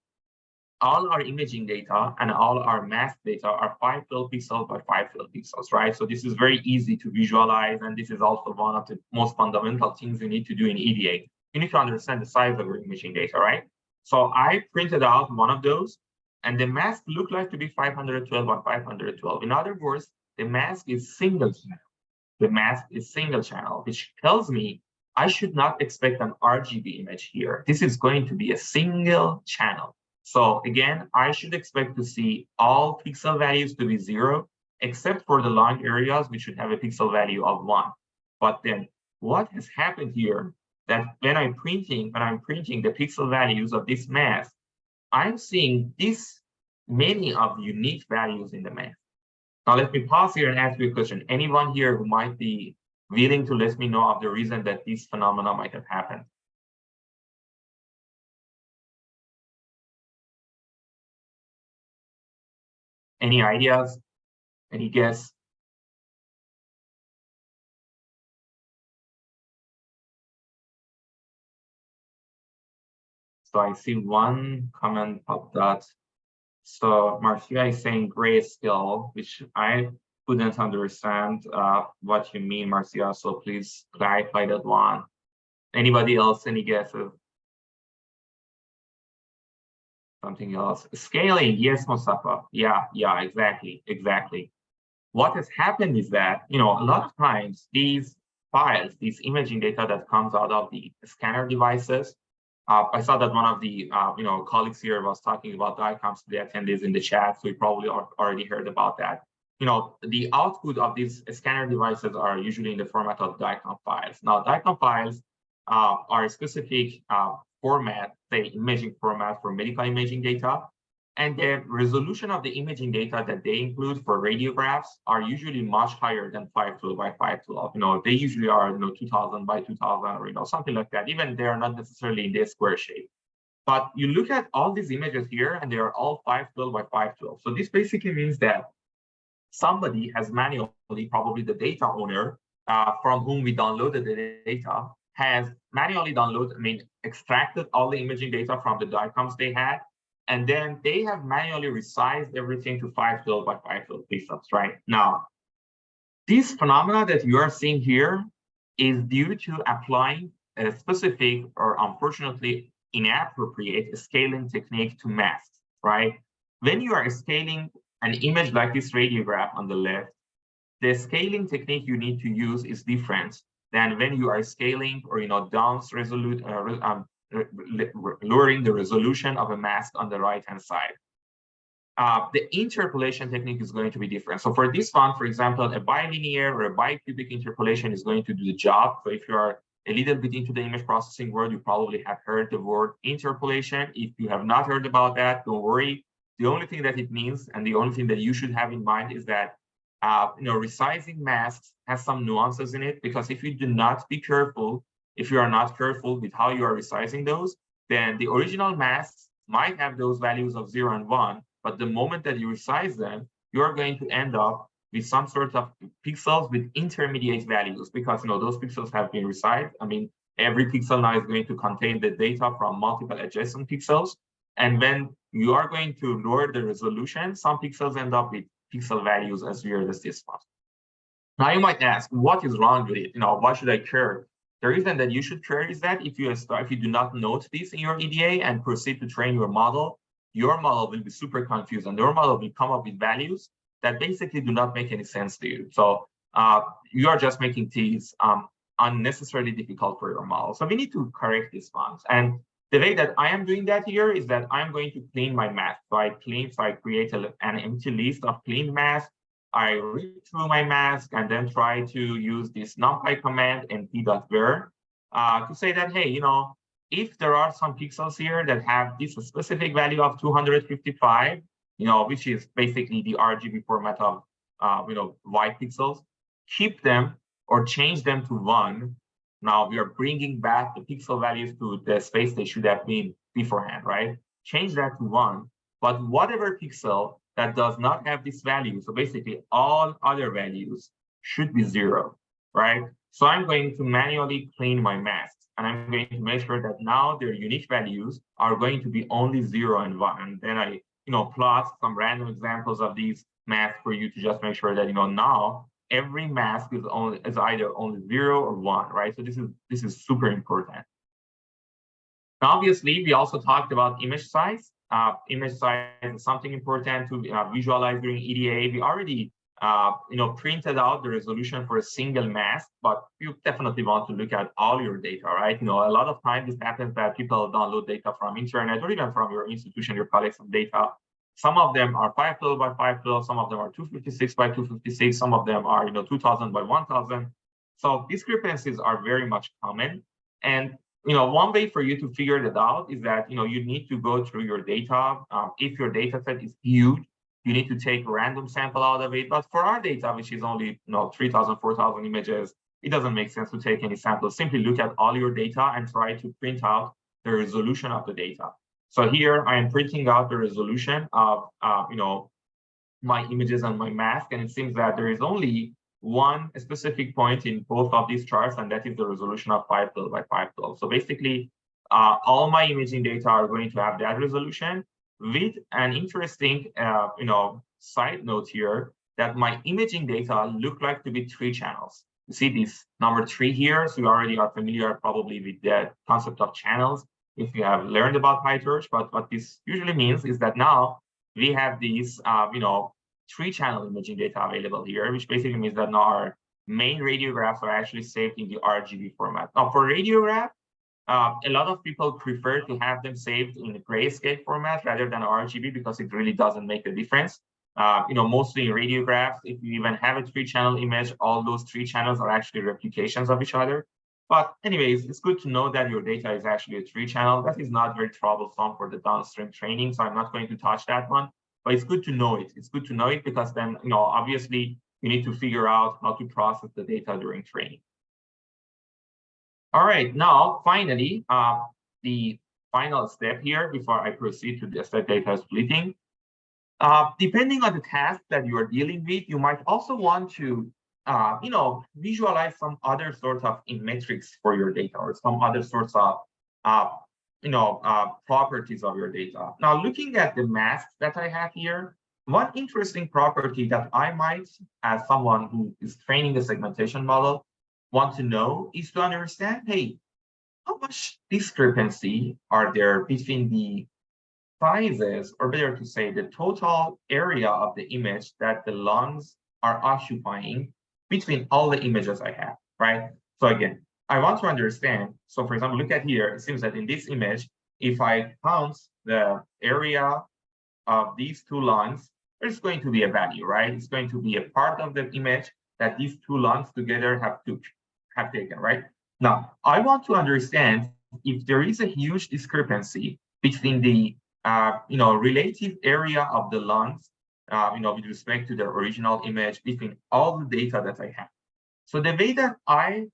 all our imaging data and all our mask data are 512 pixels by 512 pixels, right? So this is very easy to visualize, and this is also one of the most fundamental things you need to do in EDA. You need to understand the size of your imaging data, right? So I printed out one of those, and the mask looked like to be 512 by 512. In other words, the mask is single channel. The mask is single channel, which tells me I should not expect an RGB image here. This is going to be a single channel. So again, I should expect to see all pixel values to be 0, except for the line areas, which should have a pixel value of 1. But then what has happened here, that when I'm printing the pixel values of this mask, I'm seeing this many of unique values in the mask. Now let me pause here and ask you a question. Anyone here who might be willing to let me know of the reason that this phenomena might have happened? Any ideas? Any guess? So I see one comment popped out. So Marcia is saying grayscale, which I couldn't understand what you mean, Marcia. So please clarify that one. Anybody else? Any guesses? Something else. Scaling, yes, Mustafa. Yeah, exactly. What has happened is that, a lot of times these files, these imaging data that comes out of the scanner devices, I saw that one of the, colleagues here was talking about DICOMs to the attendees in the chat, so you probably already heard about that. The output of these scanner devices are usually in the format of DICOM files. Now, DICOM files are a specific format, say imaging format for medical imaging data. And the resolution of the imaging data that they include for radiographs are usually much higher than 512 by 512. They usually are 2000 by 2000 or something like that. Even they are not necessarily in this square shape. But you look at all these images here, and they are all 512 by 512. So this basically means that somebody has manually, probably the data owner from whom we downloaded the data, has manually extracted all the imaging data from the DICOMs they had. And then they have manually resized everything to 512 by 512 pixels, right? Now, this phenomena that you are seeing here is due to applying a specific or unfortunately inappropriate scaling technique to masks, right? When you are scaling an image like this radiograph on the left, the scaling technique you need to use is different than when you are scaling or lowering the resolution of a mask on the right-hand side. The interpolation technique is going to be different. So for this one, for example, a bilinear or a bicubic interpolation is going to do the job. So if you are a little bit into the image processing world, you probably have heard the word interpolation. If you have not heard about that, don't worry. The only thing that it means and the only thing that you should have in mind is that resizing masks has some nuances in it, because if you do not be careful, if you are not careful with how you are resizing those, then the original masks might have those values of 0 and 1, but the moment that you resize them, you are going to end up with some sort of pixels with intermediate values, because those pixels have been resized. Every pixel now is going to contain the data from multiple adjacent pixels. And when you are going to lower the resolution, some pixels end up with pixel values as weird as this one. Now you might ask, what is wrong with it? Why should I care? The reason that you should care is that if you do not note this in your EDA and proceed to train your model will be super confused, and your model will come up with values that basically do not make any sense to you. So you are just making these unnecessarily difficult for your model. So we need to correct these ones. And the way that I am doing that here is that I'm going to clean my mask. So I create an empty list of cleaned masks. I read through my mask and then try to use this numpy command np.var. to say that, hey, if there are some pixels here that have this specific value of 255, which is basically the RGB format of, white pixels, keep them or change them to 1. Now we are bringing back the pixel values to the space they should have been beforehand, right? Change that to 1, but whatever pixel that does not have this value, so basically all other values should be 0, right? So I'm going to manually clean my masks, and I'm going to make sure that now their unique values are going to be only 0 and 1. And then I, plot some random examples of these masks for you to just make sure that, now every mask is either only 0 or 1, right? So this is super important. Now, obviously, we also talked about image size. Image size is something important to visualize during EDA. We already printed out the resolution for a single mask, but you definitely want to look at all your data, right? A lot of times this happens that people download data from internet or even from your institution, you collect some data. Some of them are 5 pixels by 5 pixels, some of them are 256 by 256, some of them are 2000 by 1000. So discrepancies are very much common. And one way for you to figure that out is that you need to go through your data. If your data set is huge, you need to take a random sample out of it. But for our data, which is only 3,000, 4,000 images, it doesn't make sense to take any samples. Simply look at all your data and try to print out the resolution of the data. So here I am printing out the resolution of my images and my mask, and it seems that there is only one specific point in both of these charts, and that is the resolution of 5 pixels by 5 pixels. So basically, all my imaging data are going to have that resolution, with an interesting, side note here, that my imaging data look like to be 3 channels. You see this number 3 here, so you already are familiar probably with the concept of channels if you have learned about PyTorch. But what this usually means is that now we have these, 3-channel imaging data available here, which basically means that now our main radiographs are actually saved in the RGB format. Now, for radiograph, a lot of people prefer to have them saved in the grayscale format rather than RGB because it really doesn't make a difference. Mostly in radiographs, if you even have a 3-channel image, all those 3 channels are actually replications of each other. But anyways, it's good to know that your data is actually a 3-channel. That is not very troublesome for the downstream training, so I'm not going to touch that one. But it's good to know it. It's good to know it because then, obviously, you need to figure out how to process the data during training. All right, now, finally, the final step here before I proceed to the set data splitting. Depending on the task that you are dealing with, you might also want to, visualize some other sorts of metrics for your data or some other sorts of, properties of your data. Now, looking at the masks that I have here, one interesting property that I might, as someone who is training a segmentation model, want to know is to understand, hey, how much discrepancy are there between the sizes, or better to say, the total area of the image that the lungs are occupying between all the images I have, right? So again, I want to understand. So for example, look at here, it seems that in this image, if I count the area of these 2 lungs, there's going to be a value, right? It's going to be a part of the image that these 2 lungs together have taken, right? Now, I want to understand if there is a huge discrepancy between the relative area of the lungs, with respect to the original image between all the data that I have. So the way that I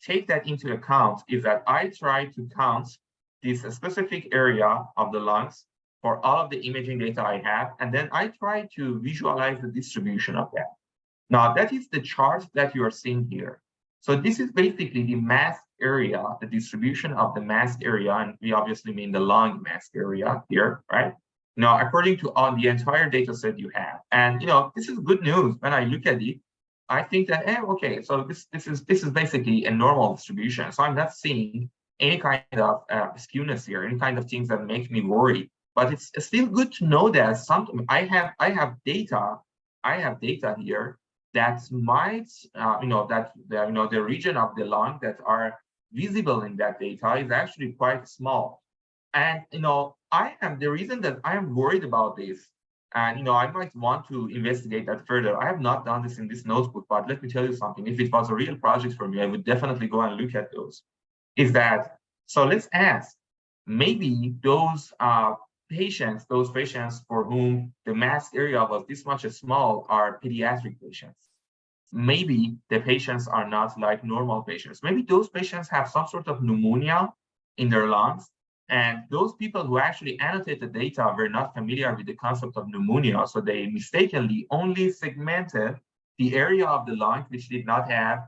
take that into account is that I try to count this specific area of the lungs for all of the imaging data I have, and then I try to visualize the distribution of that. Now, that is the chart that you are seeing here. So this is basically the mask area, the distribution of the mask area, and we obviously mean the lung mask area here, right? Now, according to all the entire data set you have. And this is good news. When I look at it, I think that, okay, so this is basically a normal distribution. So I'm not seeing any kind of skewness here, any kind of things that make me worry. But it's still good to know that something I have data here that might, the region of the lung that are visible in that data is actually quite small. And, the reason that I am worried about this, and, I might want to investigate that further. I have not done this in this notebook, but let me tell you something. If it was a real project for me, I would definitely go and look at those. is that, so let's ask, maybe those patients for whom the mask area was this much small are pediatric patients. Maybe the patients are not like normal patients. Maybe those patients have some sort of pneumonia in their lungs. And those people who actually annotate the data were not familiar with the concept of pneumonia. So they mistakenly only segmented the area of the lung which did not have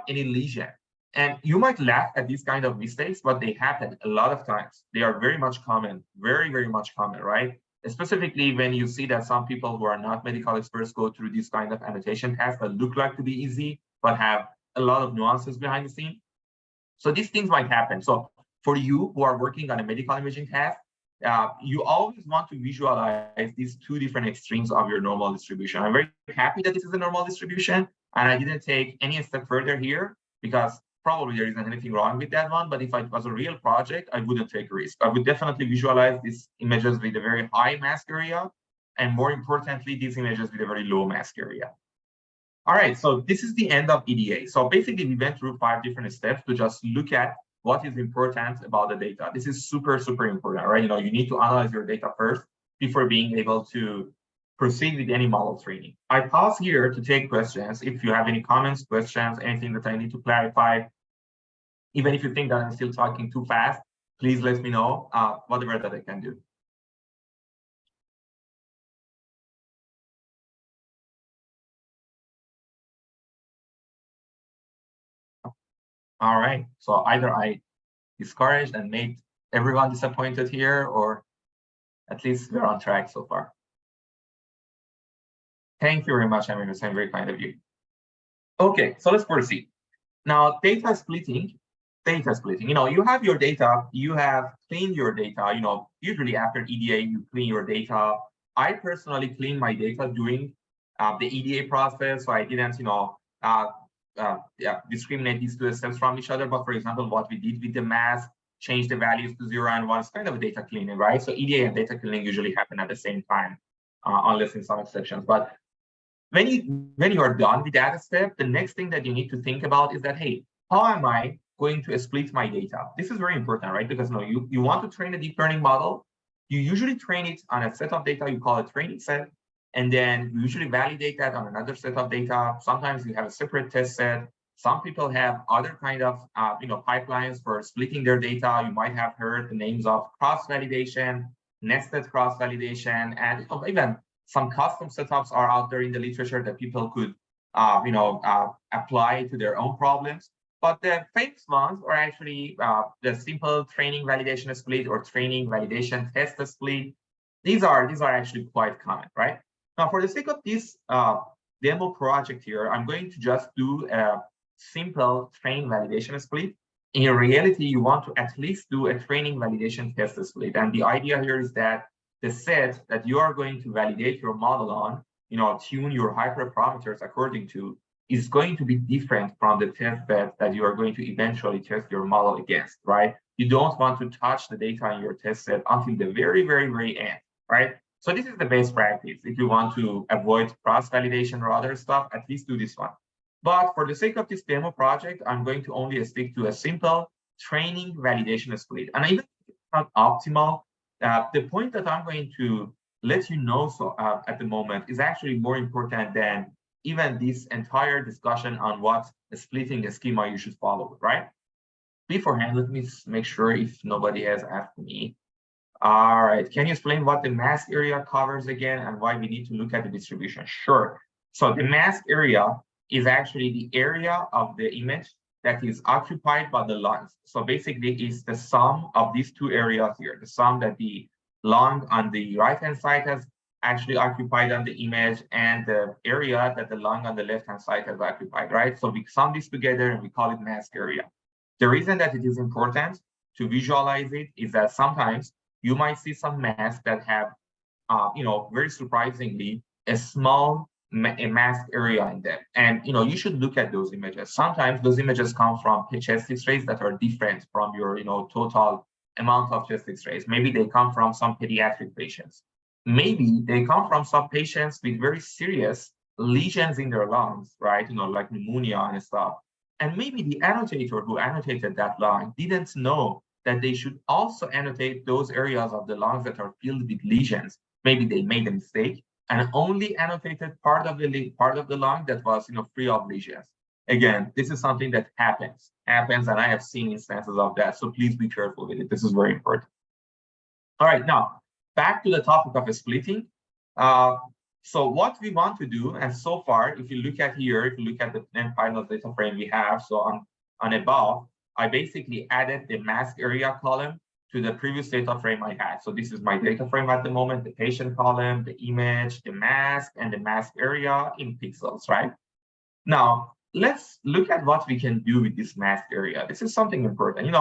any lesion. And you might laugh at these kind of mistakes, but they happen a lot of times. They are very much common, very, very much common, right? Specifically when you see that some people who are not medical experts go through this kind of annotation tasks that look like to be easy, but have a lot of nuances behind the scene. So these things might happen. So for you who are working on a medical imaging task, you always want to visualize these two different extremes of your normal distribution. I'm very happy that this is a normal distribution, and I didn't take any step further here because probably there isn't anything wrong with that one. But if it was a real project, I wouldn't take a risk. I would definitely visualize these images with a very high mask area, and more importantly, these images with a very low mask area. All right, so this is the end of EDA. So basically, we went through 5 different steps to just look at what is important about the data. This is super, super important, right? You need to analyze your data first before being able to proceed with any model training. I pause here to take questions. If you have any comments, questions, anything that I need to clarify, even if you think that I'm still talking too fast, please let me know, whatever that I can do. All right, so either I discouraged and made everyone disappointed here, or at least we're on track so far. Thank you very much, Amir. It's very kind of you. Okay, so let's proceed. Now, data splitting. You have your data, you have cleaned your data, usually after EDA, you clean your data. I personally clean my data during the EDA process, so I didn't, discriminate these 2 steps from each other. But for example, what we did with the mask, change the values to 0 and 1, it's kind of a data cleaning, right? So EDA and data cleaning usually happen at the same time, unless in some exceptions. But when you are done with that step, the next thing that you need to think about is that, hey, how am I going to split my data? This is very important, right? Because you want to train a deep learning model. You usually train it on a set of data, you call it training set, and then you usually validate that on another set of data. Sometimes you have a separate test set. Some people have other kind of pipelines for splitting their data. You might have heard the names of cross-validation, nested cross-validation, and even some custom setups are out there in the literature that people could apply to their own problems. But the famous ones are actually the simple training validation split or training validation test split. These are actually quite common, right? Now, for the sake of this demo project here, I'm going to just do a simple train validation split. In reality, you want to at least do a training validation test split. And the idea here is that the set that you are going to validate your model on, tune your hyperparameters according to, is going to be different from the test bed that you are going to eventually test your model against, right? You don't want to touch the data in your test set until the very, very, very end, right? So this is the best practice. If you want to avoid cross-validation or other stuff, at least do this one. But for the sake of this demo project, I'm going to only stick to a simple training validation split. And even if it's not optimal, the point that I'm going to let you know at the moment is actually more important than even this entire discussion on what splitting a schema you should follow, right? Beforehand, let me make sure if nobody has asked me. All right, can you explain what the mask area covers again and why we need to look at the distribution? Sure. So the mask area is actually the area of the image that is occupied by the lungs. So basically, it's the sum of these 2 areas here, the sum that the lung on the right-hand side has actually occupied on the image and the area that the lung on the left-hand side has occupied, right? So we sum this together and we call it mask area. The reason that it is important to visualize it is that sometimes you might see some masks that have, very surprisingly, a small mask area in them. And, you should look at those images. Sometimes those images come from chest X-rays that are different from your, total amount of chest X-rays. Maybe they come from some pediatric patients. Maybe they come from some patients with very serious lesions in their lungs, right? Like pneumonia and stuff. And maybe the annotator who annotated that line didn't know that they should also annotate those areas of the lungs that are filled with lesions. Maybe they made a mistake and only annotated part of the lung that was free of lesions. Again, this is something that happens, and I have seen instances of that. So please be careful with it. This is very important. All right, now back to the topic of splitting. So what we want to do, and so far, if you look at here, if you look at the pilot data frame we have, so on above, I basically added the mask area column to the previous data frame I had. So this is my data frame at the moment, the patient column, the image, the mask, and the mask area in pixels, right? Now, let's look at what we can do with this mask area. This is something important.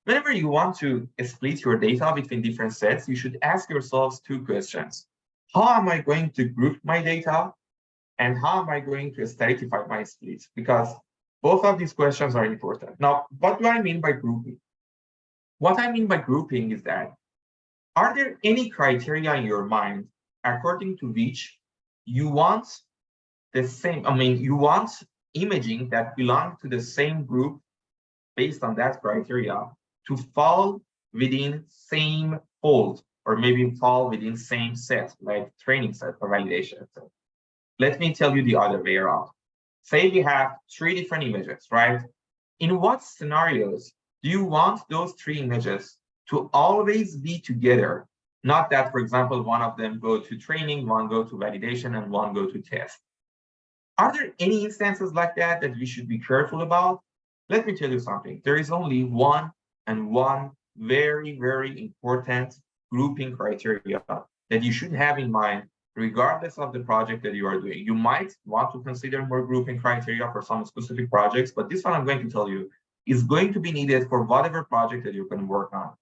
Whenever you want to split your data between different sets, you should ask yourselves two questions. How am I going to group my data? And how am I going to stratify my splits? Because both of these questions are important. Now, what do I mean by grouping? What I mean by grouping is that, are there any criteria in your mind according to which you want the same, you want imaging that belong to the same group based on that criteria to fall within same fold, or maybe fall within same set, like training set or validation set? Let me tell you the other way around. Say we have 3 different images, right? In what scenarios do you want those 3 images to always be together? Not that, for example, one of them go to training, one go to validation, and one go to test. Are there any instances like that we should be careful about? Let me tell you something. There is only one very, very important grouping criteria that you should have in mind, regardless of the project that you are doing. You might want to consider more grouping criteria for some specific projects, but this one I'm going to tell you is going to be needed for whatever project that you're going to work on.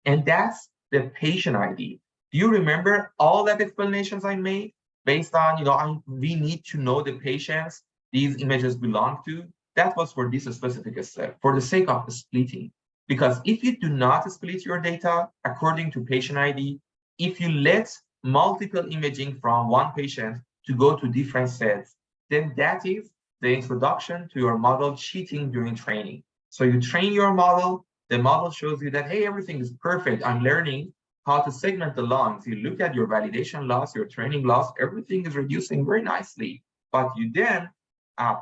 And that's the patient ID. Do you remember all that explanations I made based on, we need to know the patients these images belong to? That was for this specific step, for the sake of splitting. Because if you do not split your data according to patient ID, if you let multiple imaging from one patient to go to different sets, then that is the introduction to your model cheating during training. So you train your model, the model shows you that, hey, everything is perfect. I'm learning how to segment the lungs. You look at your validation loss, your training loss, everything is reducing very nicely. But you then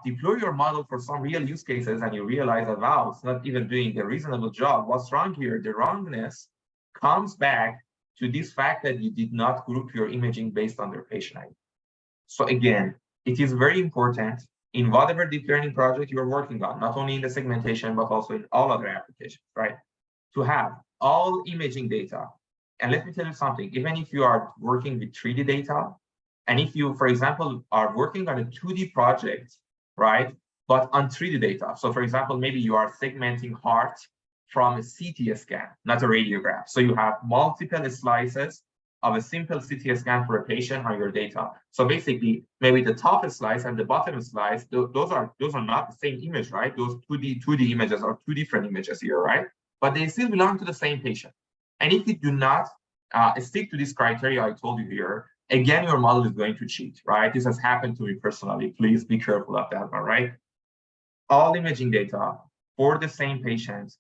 deploy your model for some real use cases and you realize that, wow, it's not even doing a reasonable job. What's wrong here? The wrongness comes back to this fact that you did not group your imaging based on their patient ID. So again, it is very important in whatever deep learning project you're working on, not only in the segmentation, but also in all other applications, right? To have all imaging data. And let me tell you something, even if you are working with 3D data, and if you, for example, are working on a 2D project, right, but on 3D data. So for example, maybe you are segmenting heart from a CT scan, not a radiograph. So you have multiple slices of a simple CT scan for a patient on your data. So basically, maybe the top slice and the bottom slice, those are not the same image, right? Those 2D images are 2 different images here, right? But they still belong to the same patient. And if you do not stick to this criteria I told you here, again, your model is going to cheat, right? This has happened to me personally. Please be careful of that one, right? All imaging data for the same patients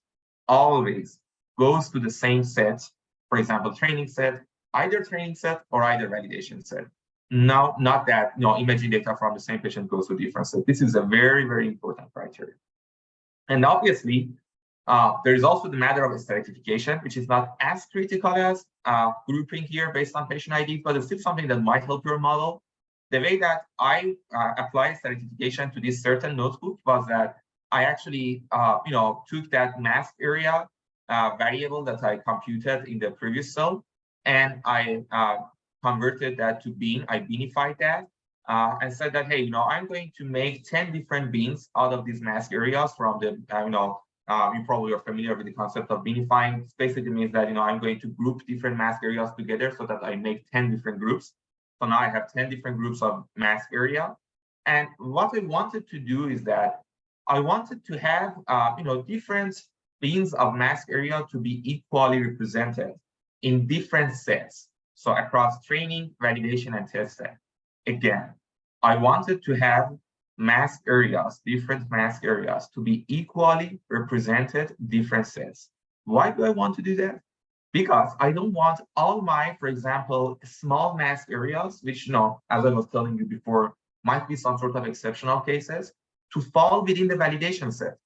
always goes to the same set. For example, training set, either training set or either validation set. No, not that imaging data from the same patient goes to different sets. This is a very, very important criteria. And obviously, there is also the matter of stratification, which is not as critical as grouping here based on patient ID, but it's still something that might help your model. The way that I apply stratification to this certain notebook was that I actually, took that mask area variable that I computed in the previous cell, and I converted that to bean. I beanified that and said that, hey, I'm going to make 10 different beans out of these mask areas from the, you probably are familiar with the concept of beanifying. It basically means that, I'm going to group different mask areas together so that I make 10 different groups. So now I have 10 different groups of mask area. And what I wanted to do is that I wanted to have, different beans of mask area to be equally represented in different sets. So across training, validation, and test set. Again, I wanted to have mask areas, different mask areas, to be equally represented different sets. Why do I want to do that? Because I don't want all my, for example, small mask areas, which, as I was telling you before, might be some sort of exceptional cases, to fall within the validation set.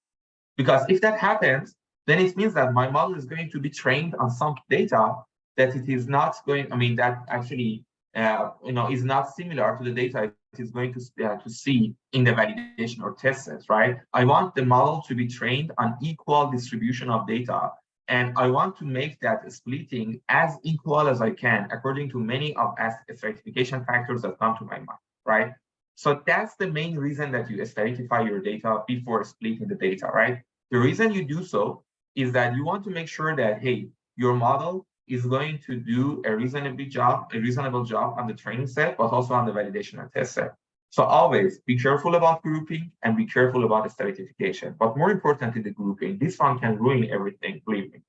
Because if that happens, then it means that my model is going to be trained on some data that it is not going, that actually, is not similar to the data it is going to see in the validation or test sets, right? I want the model to be trained on equal distribution of data. And I want to make that splitting as equal as I can, according to many of stratification factors that come to my mind, right? So that's the main reason that you stratify your data before splitting the data, right? The reason you do so is that you want to make sure that, hey, your model is going to do a reasonable job on the training set, but also on the validation and test set. So always be careful about grouping and be careful about the stratification. But more importantly, the grouping. This one can ruin everything, believe me.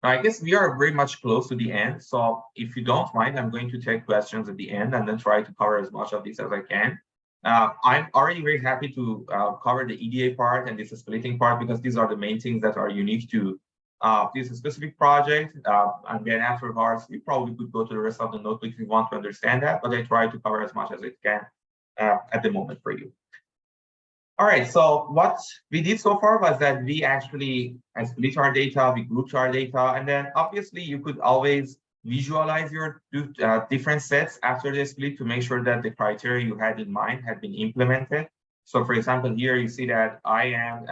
Now, I guess we are very much close to the end. So if you don't mind, I'm going to take questions at the end and then try to cover as much of this as I can. I'm already very happy to cover the EDA part and this splitting part, because these are the main things that are unique to this specific project. And then afterwards, we probably could go to the rest of the notebook if you want to understand that, but I try to cover as much as I can at the moment for you. All right, so what we did so far was that we actually split our data, we grouped our data, and then obviously you could always visualize your different sets after the split to make sure that the criteria you had in mind had been implemented. So for example, here you see that I am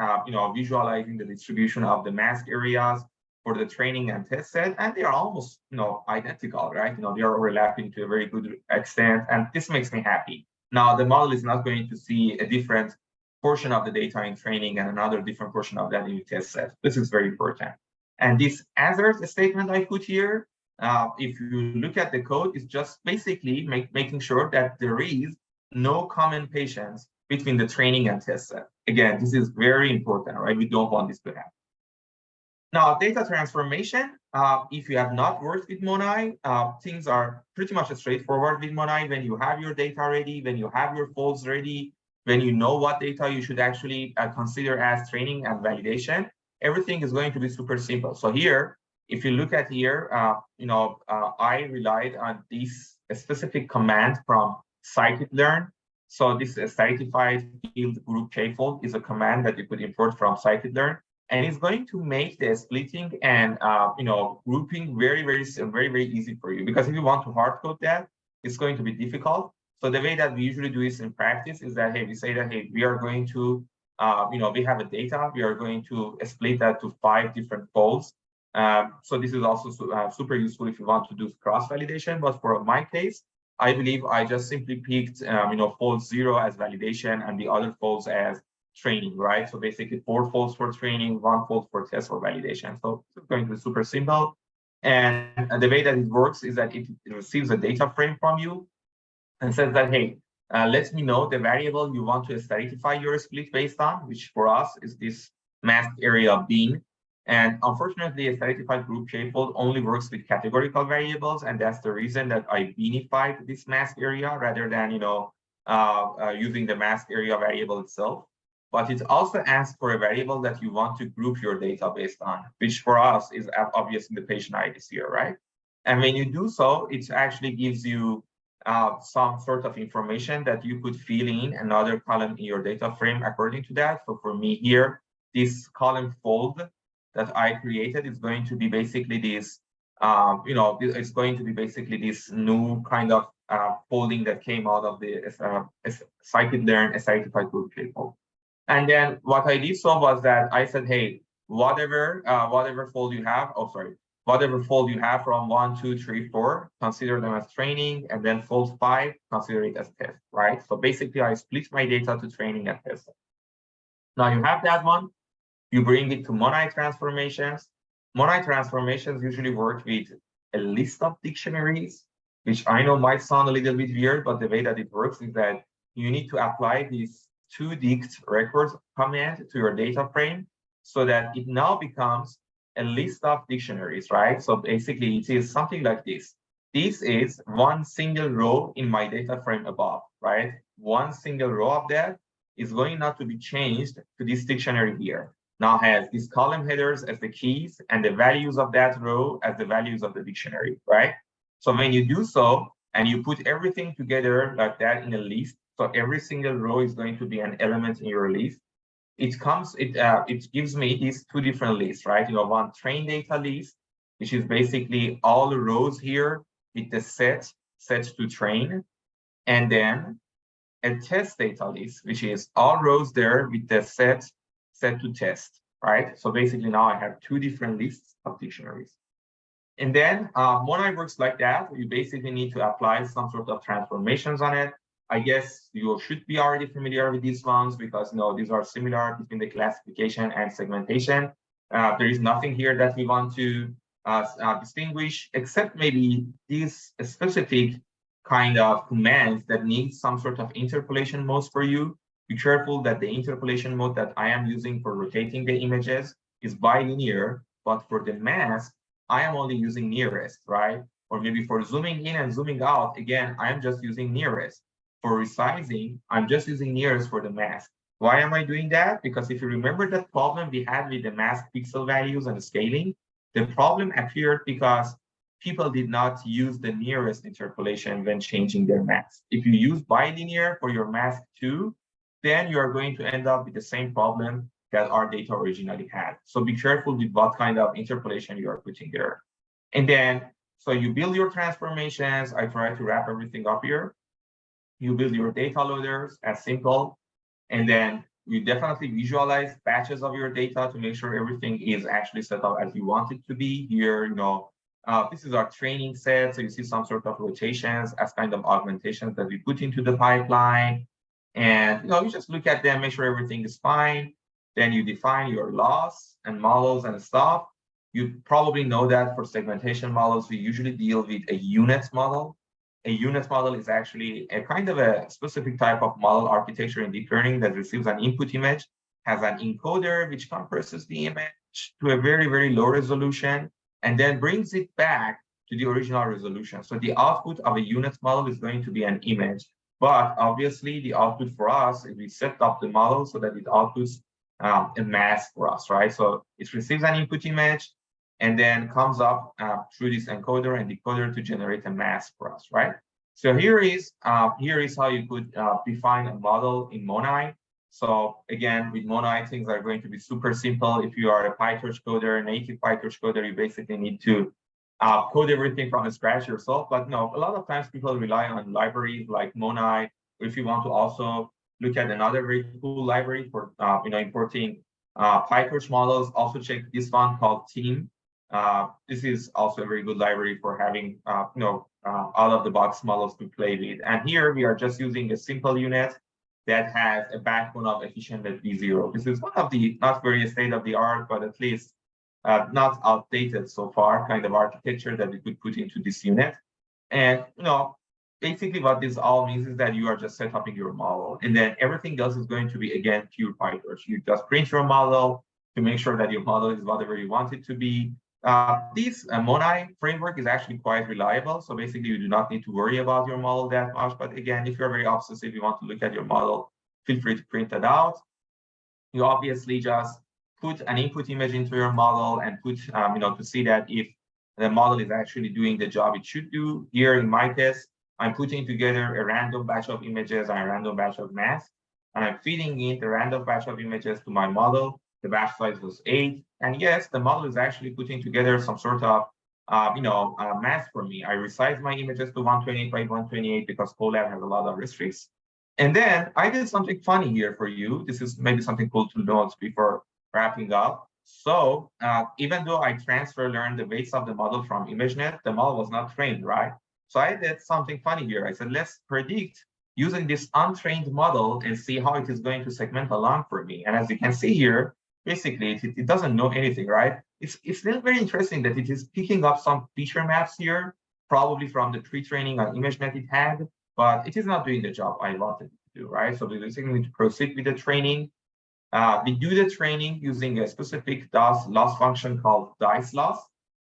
visualizing the distribution of the mask areas for the training and test set, and they are almost identical, right? They are overlapping to a very good extent, and this makes me happy. Now the model is not going to see a different portion of the data in training and another different portion of that in the test set. This is very important. And this other statement I put here, if you look at the code, it's just basically making sure that there is no common patients between the training and test set. Again, this is very important, right? We don't want this to happen. Now, data transformation, if you have not worked with Monai, things are pretty much straightforward with Monai. When you have your data ready, when you have your folds ready, when you know what data you should actually consider as training and validation, everything is going to be super simple. So here, if you look at here, I relied on this specific command from scikit-learn. So this certified field group k-fold is a command that you could import from scikit-learn, and it's going to make the splitting and grouping very, very easy for you. Because if you want to hard code that, it's going to be difficult. So the way that we usually do this in practice is that, hey, we say that, hey, we are going to, we have a data, we are going to split that to 5 different folds. So this is also super useful if you want to do cross-validation. But for my case, I believe I just simply picked, fold 0 as validation and the other folds as training, right? So basically 4 folds for training, 1 fold for test or validation. So it's going to be super simple. And the way that it works is that it receives a data frame from you and says that, hey, let me know the variable you want to stratify your split based on, which for us is this masked area bean. And unfortunately, a stratified group k-fold only works with categorical variables, and that's the reason that I beanified this masked area rather than using the masked area variable itself. But it also asks for a variable that you want to group your data based on, which for us is obviously the patient IDs here, right? And when you do so, it actually gives you some sort of information that you could fill in another column in your data frame according to that. So for me here, this column fold that I created is going to be basically this, it's going to be basically this new kind of folding that came out of the scikit-learn stratified group k-fold. And then what I did so was that I said, hey, whatever fold you have, whatever fold you have from 1, 2, 3, 4, consider them as training, and then fold 5, consider it as test, right? So basically, I split my data to training and test. Now you have that one, you bring it to Monai transformations. Monai transformations usually work with a list of dictionaries, which I know might sound a little bit weird, but the way that it works is that you need to apply this toDict records command to your data frame so that it now becomes a list of dictionaries, right? So basically it is something like this. this is one single row in my data frame above, right? One single row of that is going not to be changed to this dictionary here. Now has these column headers as the keys and the values of that row as the values of the dictionary, right? So when you do so, and you put everything together like that in a list, so every single row is going to be an element in your list. It gives me these two different lists, right? You know, one train data list, which is basically all the rows here with the set to train, and then a test data list, which is all rows there with the set to test, right? So basically now I have two different lists of dictionaries. And then Monai works like that. You basically need to apply some sort of transformations on it. I guess you should be already familiar with these ones because these are similar between the classification and segmentation. There is nothing here that we want to distinguish, except maybe these specific kind of commands that need some sort of interpolation modes for you. Be careful that the interpolation mode that I am using for rotating the images is bilinear, but for the mask, I am only using nearest, right? Or maybe for zooming in and zooming out, again, I'm just using nearest. For resizing, I'm just using nearest for the mask. Why am I doing that? Because if you remember that problem we had with the mask pixel values and the scaling, the problem appeared because people did not use the nearest interpolation when changing their mask. If you use bilinear for your mask too, then you are going to end up with the same problem that our data originally had. So be careful with what kind of interpolation you are putting there. And then, so you build your transformations. I try to wrap everything up here. You build your data loaders as simple. And then you definitely visualize batches of your data to make sure everything is actually set up as you want it to be. Here, this is our training set. So you see some sort of rotations as kind of augmentations that we put into the pipeline. And you just look at them, make sure everything is fine. Then you define your loss and models and stuff. You probably know that for segmentation models, we usually deal with a UNet model. A UNet model is actually a kind of a specific type of model architecture in deep learning that receives an input image, has an encoder which compresses the image to a very, very low resolution, and then brings it back to the original resolution. So the output of a UNet model is going to be an image. But obviously, the output for us is we set up the model so that it outputs a mask for us, right? So it receives an input image and then comes up through this encoder and decoder to generate a mask for us, right? So here is how you could define a model in Monai. So again, with Monai, things are going to be super simple. If you are a PyTorch coder, native PyTorch coder, you basically need to code everything from scratch yourself. But a lot of times people rely on libraries like Monai. If you want to also look at another very cool library for importing PyTorch models, also check this one called Team. This is also a very good library for having out-of-the-box models to play with. And here we are just using a simple UNet that has a backbone of efficient at V0. This is one of the not very state-of-the-art, but at least not outdated so far kind of architecture that we could put into this UNet. And basically what this all means is that you are just setting up your model, and then everything else is going to be, again, pure PyTorch. You just print your model to make sure that your model is whatever you want it to be. This Monai framework is actually quite reliable. So basically, you do not need to worry about your model that much. But again, if you're very obsessive, you want to look at your model, feel free to print it out. You obviously just put an input image into your model and put, to see that if the model is actually doing the job it should do. Here in my case, I'm putting together a random batch of images and a random batch of masks, and I'm feeding in the random batch of images to my model. The batch size was 8. And yes, the model is actually putting together some sort of, mask for me. I resize my images to 128 by 128 because Colab has a lot of restricts. And then I did something funny here for you. This is maybe something cool to note before wrapping up. So even though I learned the weights of the model from ImageNet, the model was not trained, right? So I did something funny here. I said, let's predict using this untrained model and see how it is going to segment along for me. And as you can see here, basically, it doesn't know anything, right? It's still very interesting that it is picking up some feature maps here, probably from the pre-training on ImageNet it had, but it is not doing the job I wanted it to do, right? So we basically need to proceed with the training. We do the training using a specific loss function called dice loss.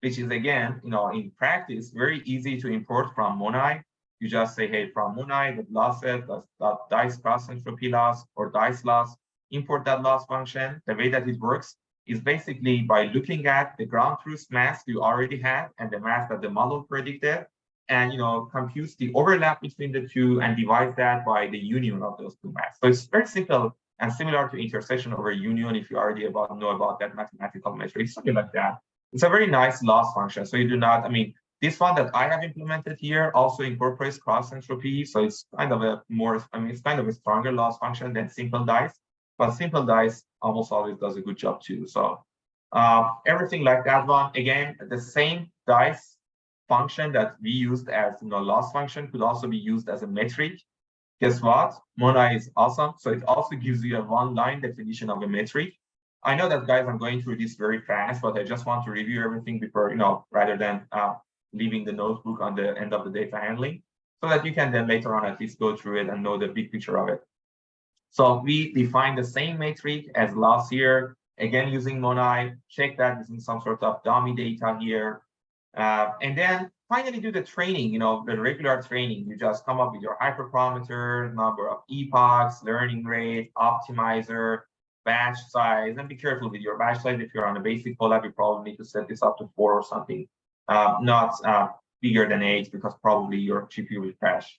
which is again, in practice, very easy to import from Monai. You just say, hey, from Monai, the loss set, the dice cross entropy loss or dice loss, import that loss function. The way that it works is basically by looking at the ground truth mask you already have and the mask that the model predicted, and computes the overlap between the two and divides that by the union of those two masks. So it's very simple and similar to intersection over union if you already know about that mathematical metric, something like that. It's a very nice loss function. So you do not, this one that I have implemented here also incorporates cross entropy. So it's kind of a it's kind of a stronger loss function than simple dice, but simple dice almost always does a good job too. So everything like that one, again, the same dice function that we used as loss function could also be used as a metric. Guess what? Monai is awesome. So it also gives you a one-line definition of a metric. I know that, guys, I'm going through this very fast, but I just want to review everything before, rather than leaving the notebook on the end of the data handling, so that you can then later on at least go through it and know the big picture of it. So we define the same metric as last year, again, using Monai, check that using some sort of dummy data here. And then finally do the training, the regular training. You just come up with your hyperparameter, number of epochs, learning rate, optimizer, batch size, and be careful with your batch size. If you're on a basic collab, you probably need to set this up to 4 or something, not bigger than 8, because probably your GPU will crash.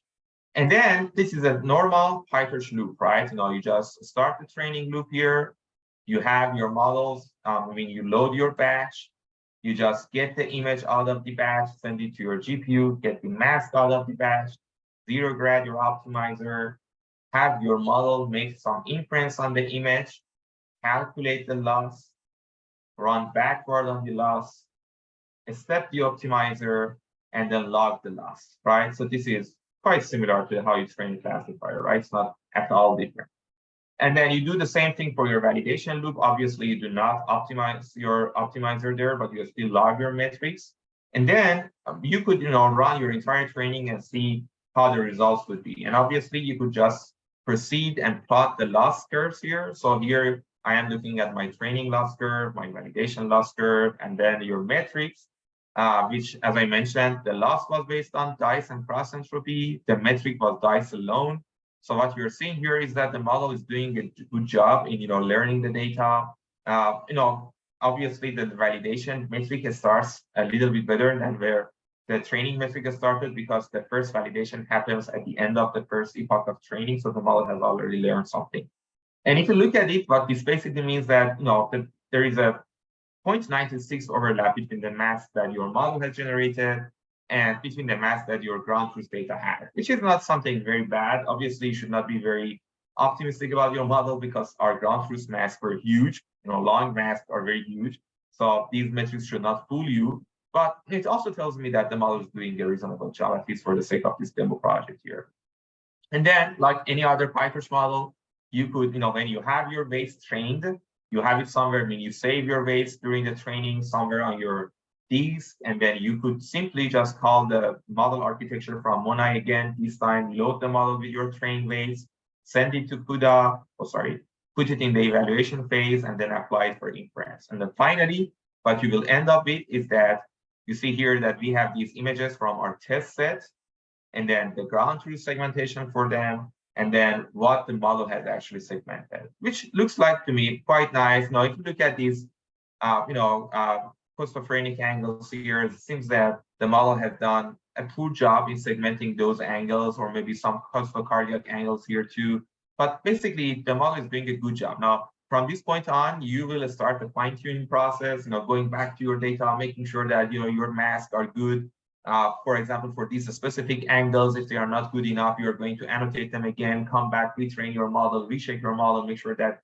And then this is a normal PyTorch loop, right? You just start the training loop here. You have your models. You load your batch. You just get the image out of the batch, send it to your GPU, get the mask out of the batch, zero grad your optimizer, have your model make some inference on the image, calculate the loss, run backward on the loss, step the optimizer, and then log the loss, right? So this is quite similar to how you train a classifier, right? It's not at all different. And then you do the same thing for your validation loop. Obviously, you do not optimize your optimizer there, but you still log your metrics. And then you could, run your entire training and see how the results would be. And obviously, you could just proceed and plot the loss curves here. So here I am looking at my training loss curve, my validation loss curve, and then your metrics, which, as I mentioned, the loss was based on dice and cross entropy. The metric was dice alone. So what you're seeing here is that the model is doing a good job in, learning the data. Obviously the validation metric starts a little bit better than where the training metric started, because the first validation happens at the end of the first epoch of training. So the model has already learned something. And if you look at it, what this basically means that, there is a 0.96 overlap between the mask that your model has generated and between the mask that your ground truth data had, which is not something very bad. Obviously, you should not be very optimistic about your model, because our ground truth masks were huge. Long masks are very huge. So these metrics should not fool you. But it also tells me that the model is doing a reasonable job, at least for the sake of this demo project here. And then, like any other PyTorch model, you could, when you have your weights trained, you have it somewhere, you save your weights during the training somewhere on your disk, and then you could simply just call the model architecture from Monai again, this time load the model with your trained weights, send it to CUDA, put it in the evaluation phase, and then apply it for inference. And then finally, what you will end up with is that you see here that we have these images from our test set, and then the ground truth segmentation for them, and then what the model has actually segmented, which looks like to me quite nice. Now, if you look at these, costophrenic angles here, it seems that the model has done a poor job in segmenting those angles, or maybe some costocardiac angles here too. But basically, the model is doing a good job. Now, from this point on, you will start the fine-tuning process, going back to your data, making sure that, your masks are good. For example, for these specific angles, if they are not good enough, you're going to annotate them again, come back, retrain your model, reshape your model, make sure that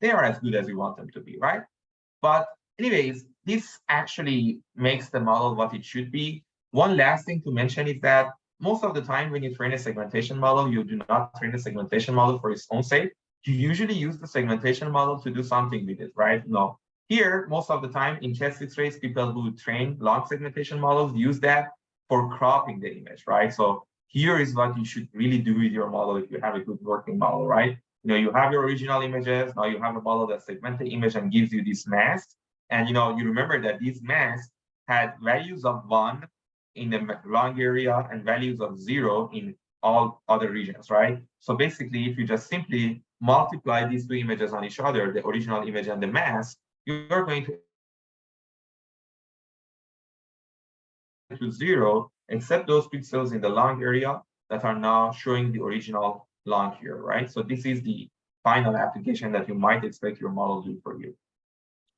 they are as good as you want them to be, right? But anyways, this actually makes the model what it should be. One last thing to mention is that most of the time when you train a segmentation model, you do not train a segmentation model for its own sake. You usually use the segmentation model to do something with it, right? No. Here, most of the time in chest X-rays, people who train long segmentation models use that for cropping the image, right? So here is what you should really do with your model if you have a good working model, right? You have your original images. Now you have a model that segments the image and gives you these masks. And you remember that these masks had values of 1 in the long area and values of 0 in all other regions, right? So basically, if you just simply multiply these two images on each other, the original image and the mask, you're going to 0, except those pixels in the long area that are now showing the original long here, right? So this is the final application that you might expect your model to do for you.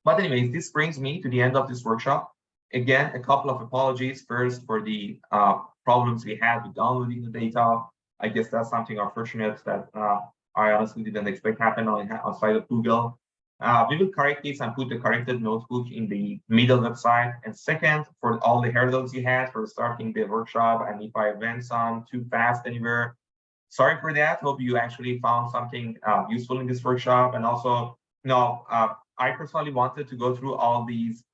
But anyways, this brings me to the end of this workshop. Again, a couple of apologies first for the problems we had with downloading the data. I guess that's something unfortunate that I honestly didn't expect happen on side of Google. We will correct this and put the corrected notebook in the middle website. And second, for all the hurdles you had for starting the workshop, and if I went some too fast anywhere, sorry for that. Hope you actually found something useful in this workshop. And also, I personally wanted to go through all these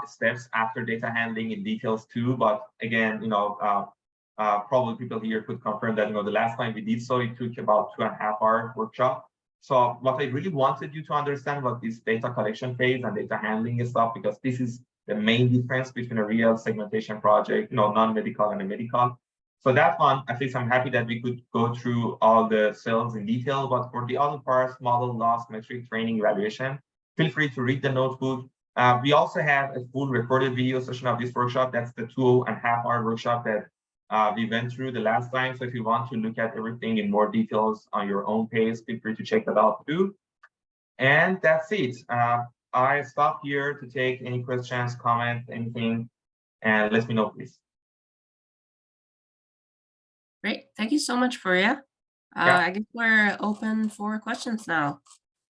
steps after data handling in details too. But again, probably people here could confirm that, the last time we did so, it took about 2.5-hour workshop. So what I really wanted you to understand was this data collection phase and data handling stuff, because this is the main difference between a real segmentation project, non-medical and a medical. So that one, at least I'm happy that we could go through all the cells in detail. But for the other parts, model, loss, metric, training, evaluation, feel free to read the notebook. We also have a full recorded video session of this workshop. That's the 2.5-hour workshop that we went through the last time. So if you want to look at everything in more details on your own pace, feel free to check that out too. And that's it. I stop here to take any questions, comments, anything, and let me know, please. Great. Thank you so much, Faria. I guess we're open for questions now.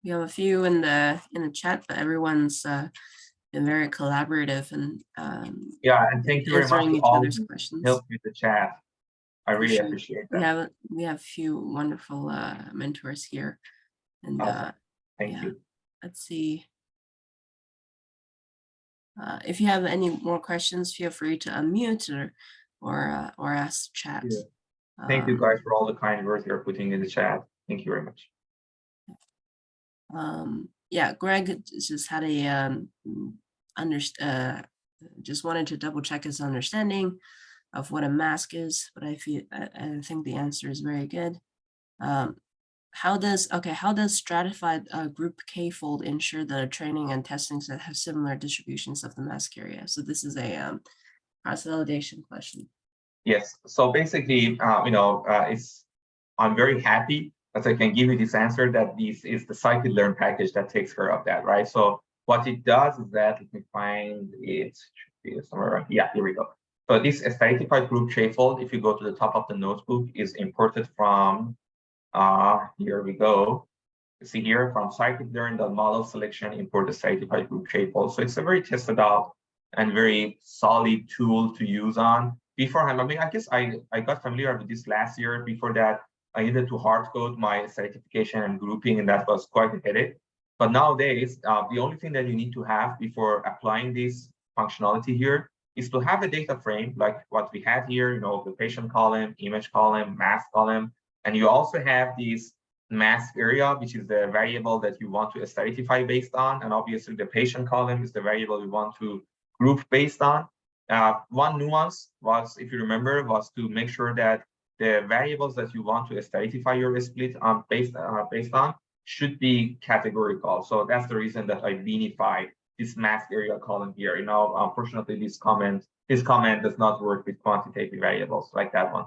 We have a few in the chat, but everyone's been very collaborative and and thank you very much answering for each all other's who questions. helped with the chat. I really appreciate that. We have a few wonderful mentors here, and Awesome. Thank you. Let's see. If you have any more questions, feel free to unmute or ask chat. Yeah. Thank you guys for all the kind words you're putting in the chat. Thank you very much. Yeah, Greg just had a just wanted to double check his understanding of what a mask is, but I think the answer is very good. How does stratified group k-fold ensure the training and testing set have similar distributions of the mask area? So this is a cross-validation question. Yes. So basically, I'm very happy that I can give you this answer, that this is the scikit-learn package that takes care of that, right? So what it does is that, let me find it, should be somewhere around, yeah, here we go. So this stratified group k-fold, if you go to the top of the notebook, is imported from, here we go. You see here, from scikit-learn, the model selection, import the stratified group k-fold. So it's a very tested out and very solid tool to use on. Beforehand, I guess I got familiar with this last year. Before that, I needed to hard code my certification and grouping, and that was quite a headache. But nowadays, the only thing that you need to have before applying this functionality here is to have a data frame like what we had here, the patient column, image column, mask column, and you also have this mask area, which is the variable that you want to stratify based on, and obviously the patient column is the variable you want to group based on. One nuance was, if you remember, was to make sure that the variables that you want to stratify your split on based on should be categorical. So that's the reason that I vinified this mask area column here. Unfortunately, this comment does not work with quantitative variables like that one.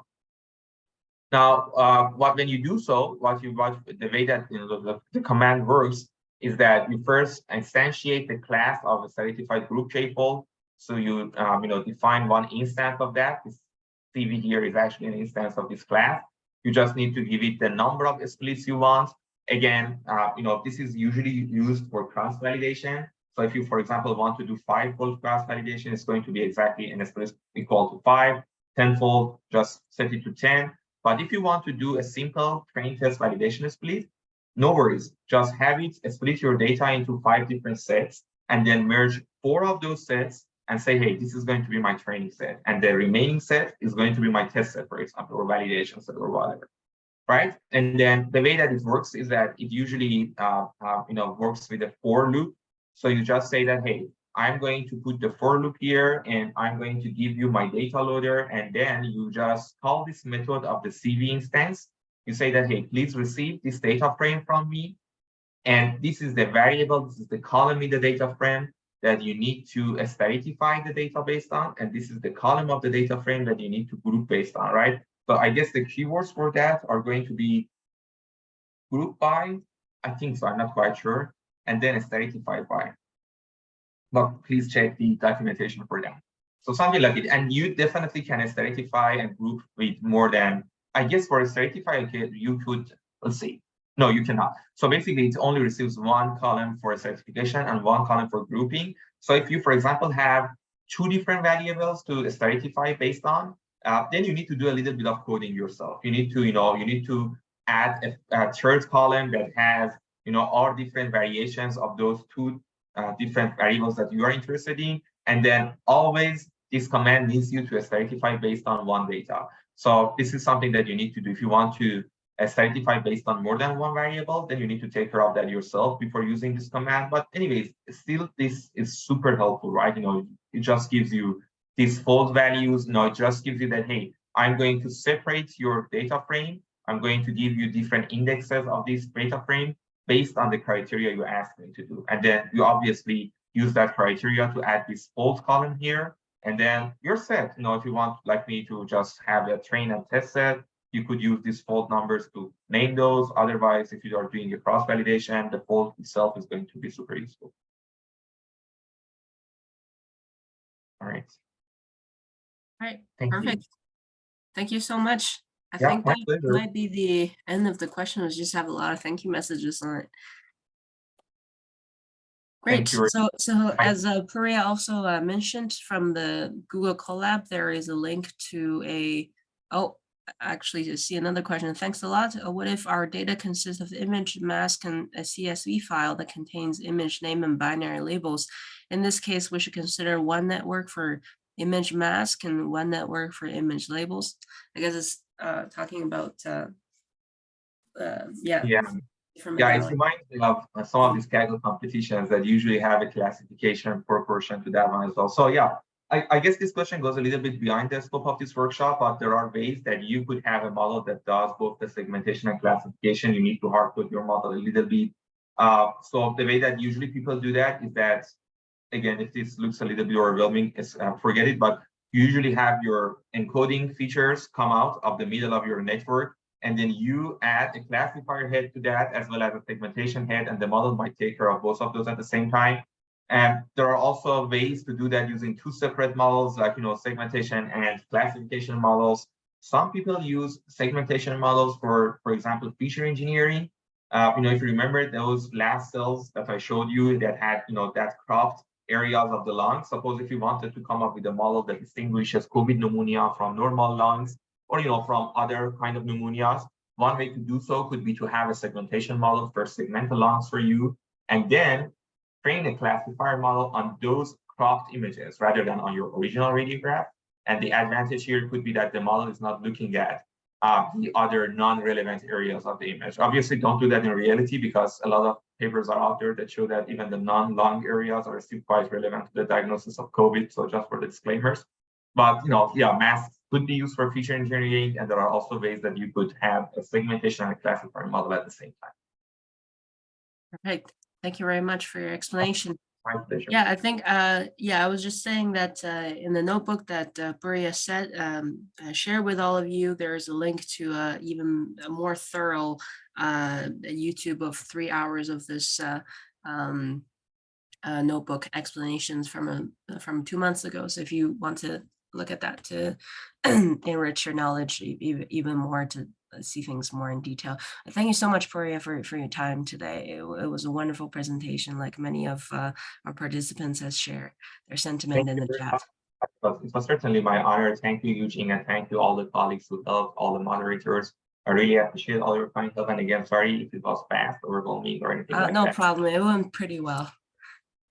Now, when you do so, the way that the command works is that you first instantiate the class of a stratified group k-fold. So you define one instance of that. This CV here is actually an instance of this class. You just need to give it the number of splits you want. Again, this is usually used for cross-validation. So if you, for example, want to do 5-fold cross-validation, it's going to be exactly an split equal to 5. 10-fold, just set it to 10. But if you want to do a simple train test validation split, no worries. Just have it split your data into 5 different sets and then merge 4 of those sets and say, hey, this is going to be my training set. And the remaining set is going to be my test set, for example, or validation set or whatever, right? And then the way that it works is that it usually works with a for loop. So you just say that, hey, I'm going to put the for loop here, and I'm going to give you my data loader, and then you just call this method of the CV instance. You say that, hey, please receive this data frame from me. And this is the variable, this is the column in the data frame that you need to stratify the data based on. And this is the column of the data frame that you need to group based on, right? So I guess the keywords for that are going to be group by, I think so, I'm not quite sure, and then stratify by. But please check the documentation for that. So something like it, and you definitely can stratify and group with more than, I guess for a stratify, okay, you could, let's see. No, you cannot. So basically it only receives one column for certification and one column for grouping. So if you, for example, have two different variables to stratify based on, then you need to do a little bit of coding yourself. You need to, you need to add a third column that has, all different variations of those two different variables that you are interested in. And then always this command needs you to stratify based on one data. So this is something that you need to do. If you want to stratify based on more than one variable, then you need to take care of that yourself before using this command. But anyways, still this is super helpful, right? It just gives you these false values. It just gives you that, hey, I'm going to separate your data frame. I'm going to give you different indexes of this data frame based on the criteria you asked me to do. And then you obviously use that criteria to add this false column here. And then you're set. If you want, like me, to just have a train and test set, you could use these fault numbers to name those. Otherwise, if you are doing a cross validation, the fault itself is going to be super useful. All right. All right, Thank perfect. you. Thank you so much. I Yeah, think my that pleasure. might be the end of the questions. Just have a lot of thank you messages on it. Great. Thank you. So as Priya also mentioned, from the Google Colab, there is a link to actually to see another question. Thanks a lot. What if our data consists of image, mask, and a CSV file that contains image name and binary labels? In this case, we should consider one network for image mask and one network for image labels. I guess it's talking about different Yeah, it modalities. reminds me of some of these Kaggle competitions that usually have a classification proportion to that one as well. So yeah, I guess this question goes a little bit behind the scope of this workshop, but there are ways that you could have a model that does both the segmentation and classification. You need to hard code your model a little bit. So the way that usually people do that is that, again, if this looks a little bit overwhelming, forget it, but you usually have your encoding features come out of the middle of your network, and then you add a classifier head to that as well as a segmentation head, and the model might take care of both of those at the same time. And there are also ways to do that using two separate models, like segmentation and classification models. Some people use segmentation models for example, feature engineering. If you remember those last cells that I showed you that had that cropped areas of the lungs. Suppose if you wanted to come up with a model that distinguishes COVID pneumonia from normal lungs, or from other kind of pneumonias, one way to do so could be to have a segmentation model for segment the lungs for you, and then train a classifier model on those cropped images rather than on your original radiograph. And the advantage here could be that the model is not looking at the other non-relevant areas of the image. Obviously, don't do that in reality, because a lot of papers are out there that show that even the non-lung areas are still quite relevant to the diagnosis of COVID. So just for the disclaimers. But masks could be used for feature engineering, and there are also ways that you could have a segmentation and a classifier model at the same time. Perfect. Thank you very much for your explanation. My pleasure. Yeah, I think, I was just saying that in the notebook that Priya said, share with all of you, there's a link to even a more thorough YouTube of 3 hours of this notebook explanations from 2 months ago. So if you want to look at that to enrich your knowledge even more, to see things more in detail. Thank you so much, Priya, for your time today. It was a wonderful presentation, like many of our participants has shared their sentiment in the chat. It was certainly my honor. Thank you, Eugene, and thank you all the colleagues who helped, all the moderators. I really appreciate all your kind help. And again, sorry if it was fast or overwhelming or anything like no that. problem. It went pretty well.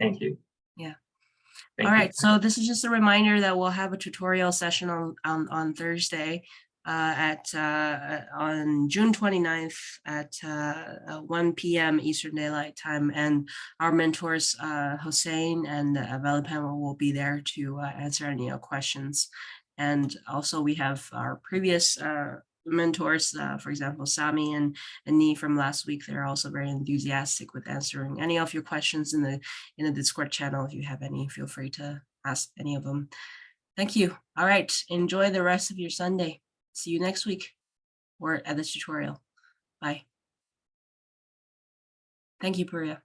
Thank you. Yeah. Thank all you. right. So this is just a reminder that we'll have a tutorial session on Thursday. on June 29th at 1 p.m. Eastern Daylight Time. And our mentors, Hossein and Velipan, will be there to answer any questions. And also we have our previous mentors, for example, Sami and Ni from last week. They're also very enthusiastic with answering any of your questions in the Discord channel. If you have any, feel free to ask any of them. Thank you. All right, enjoy the rest of your Sunday. See you next week or at this tutorial. Bye. Thank you, Priya.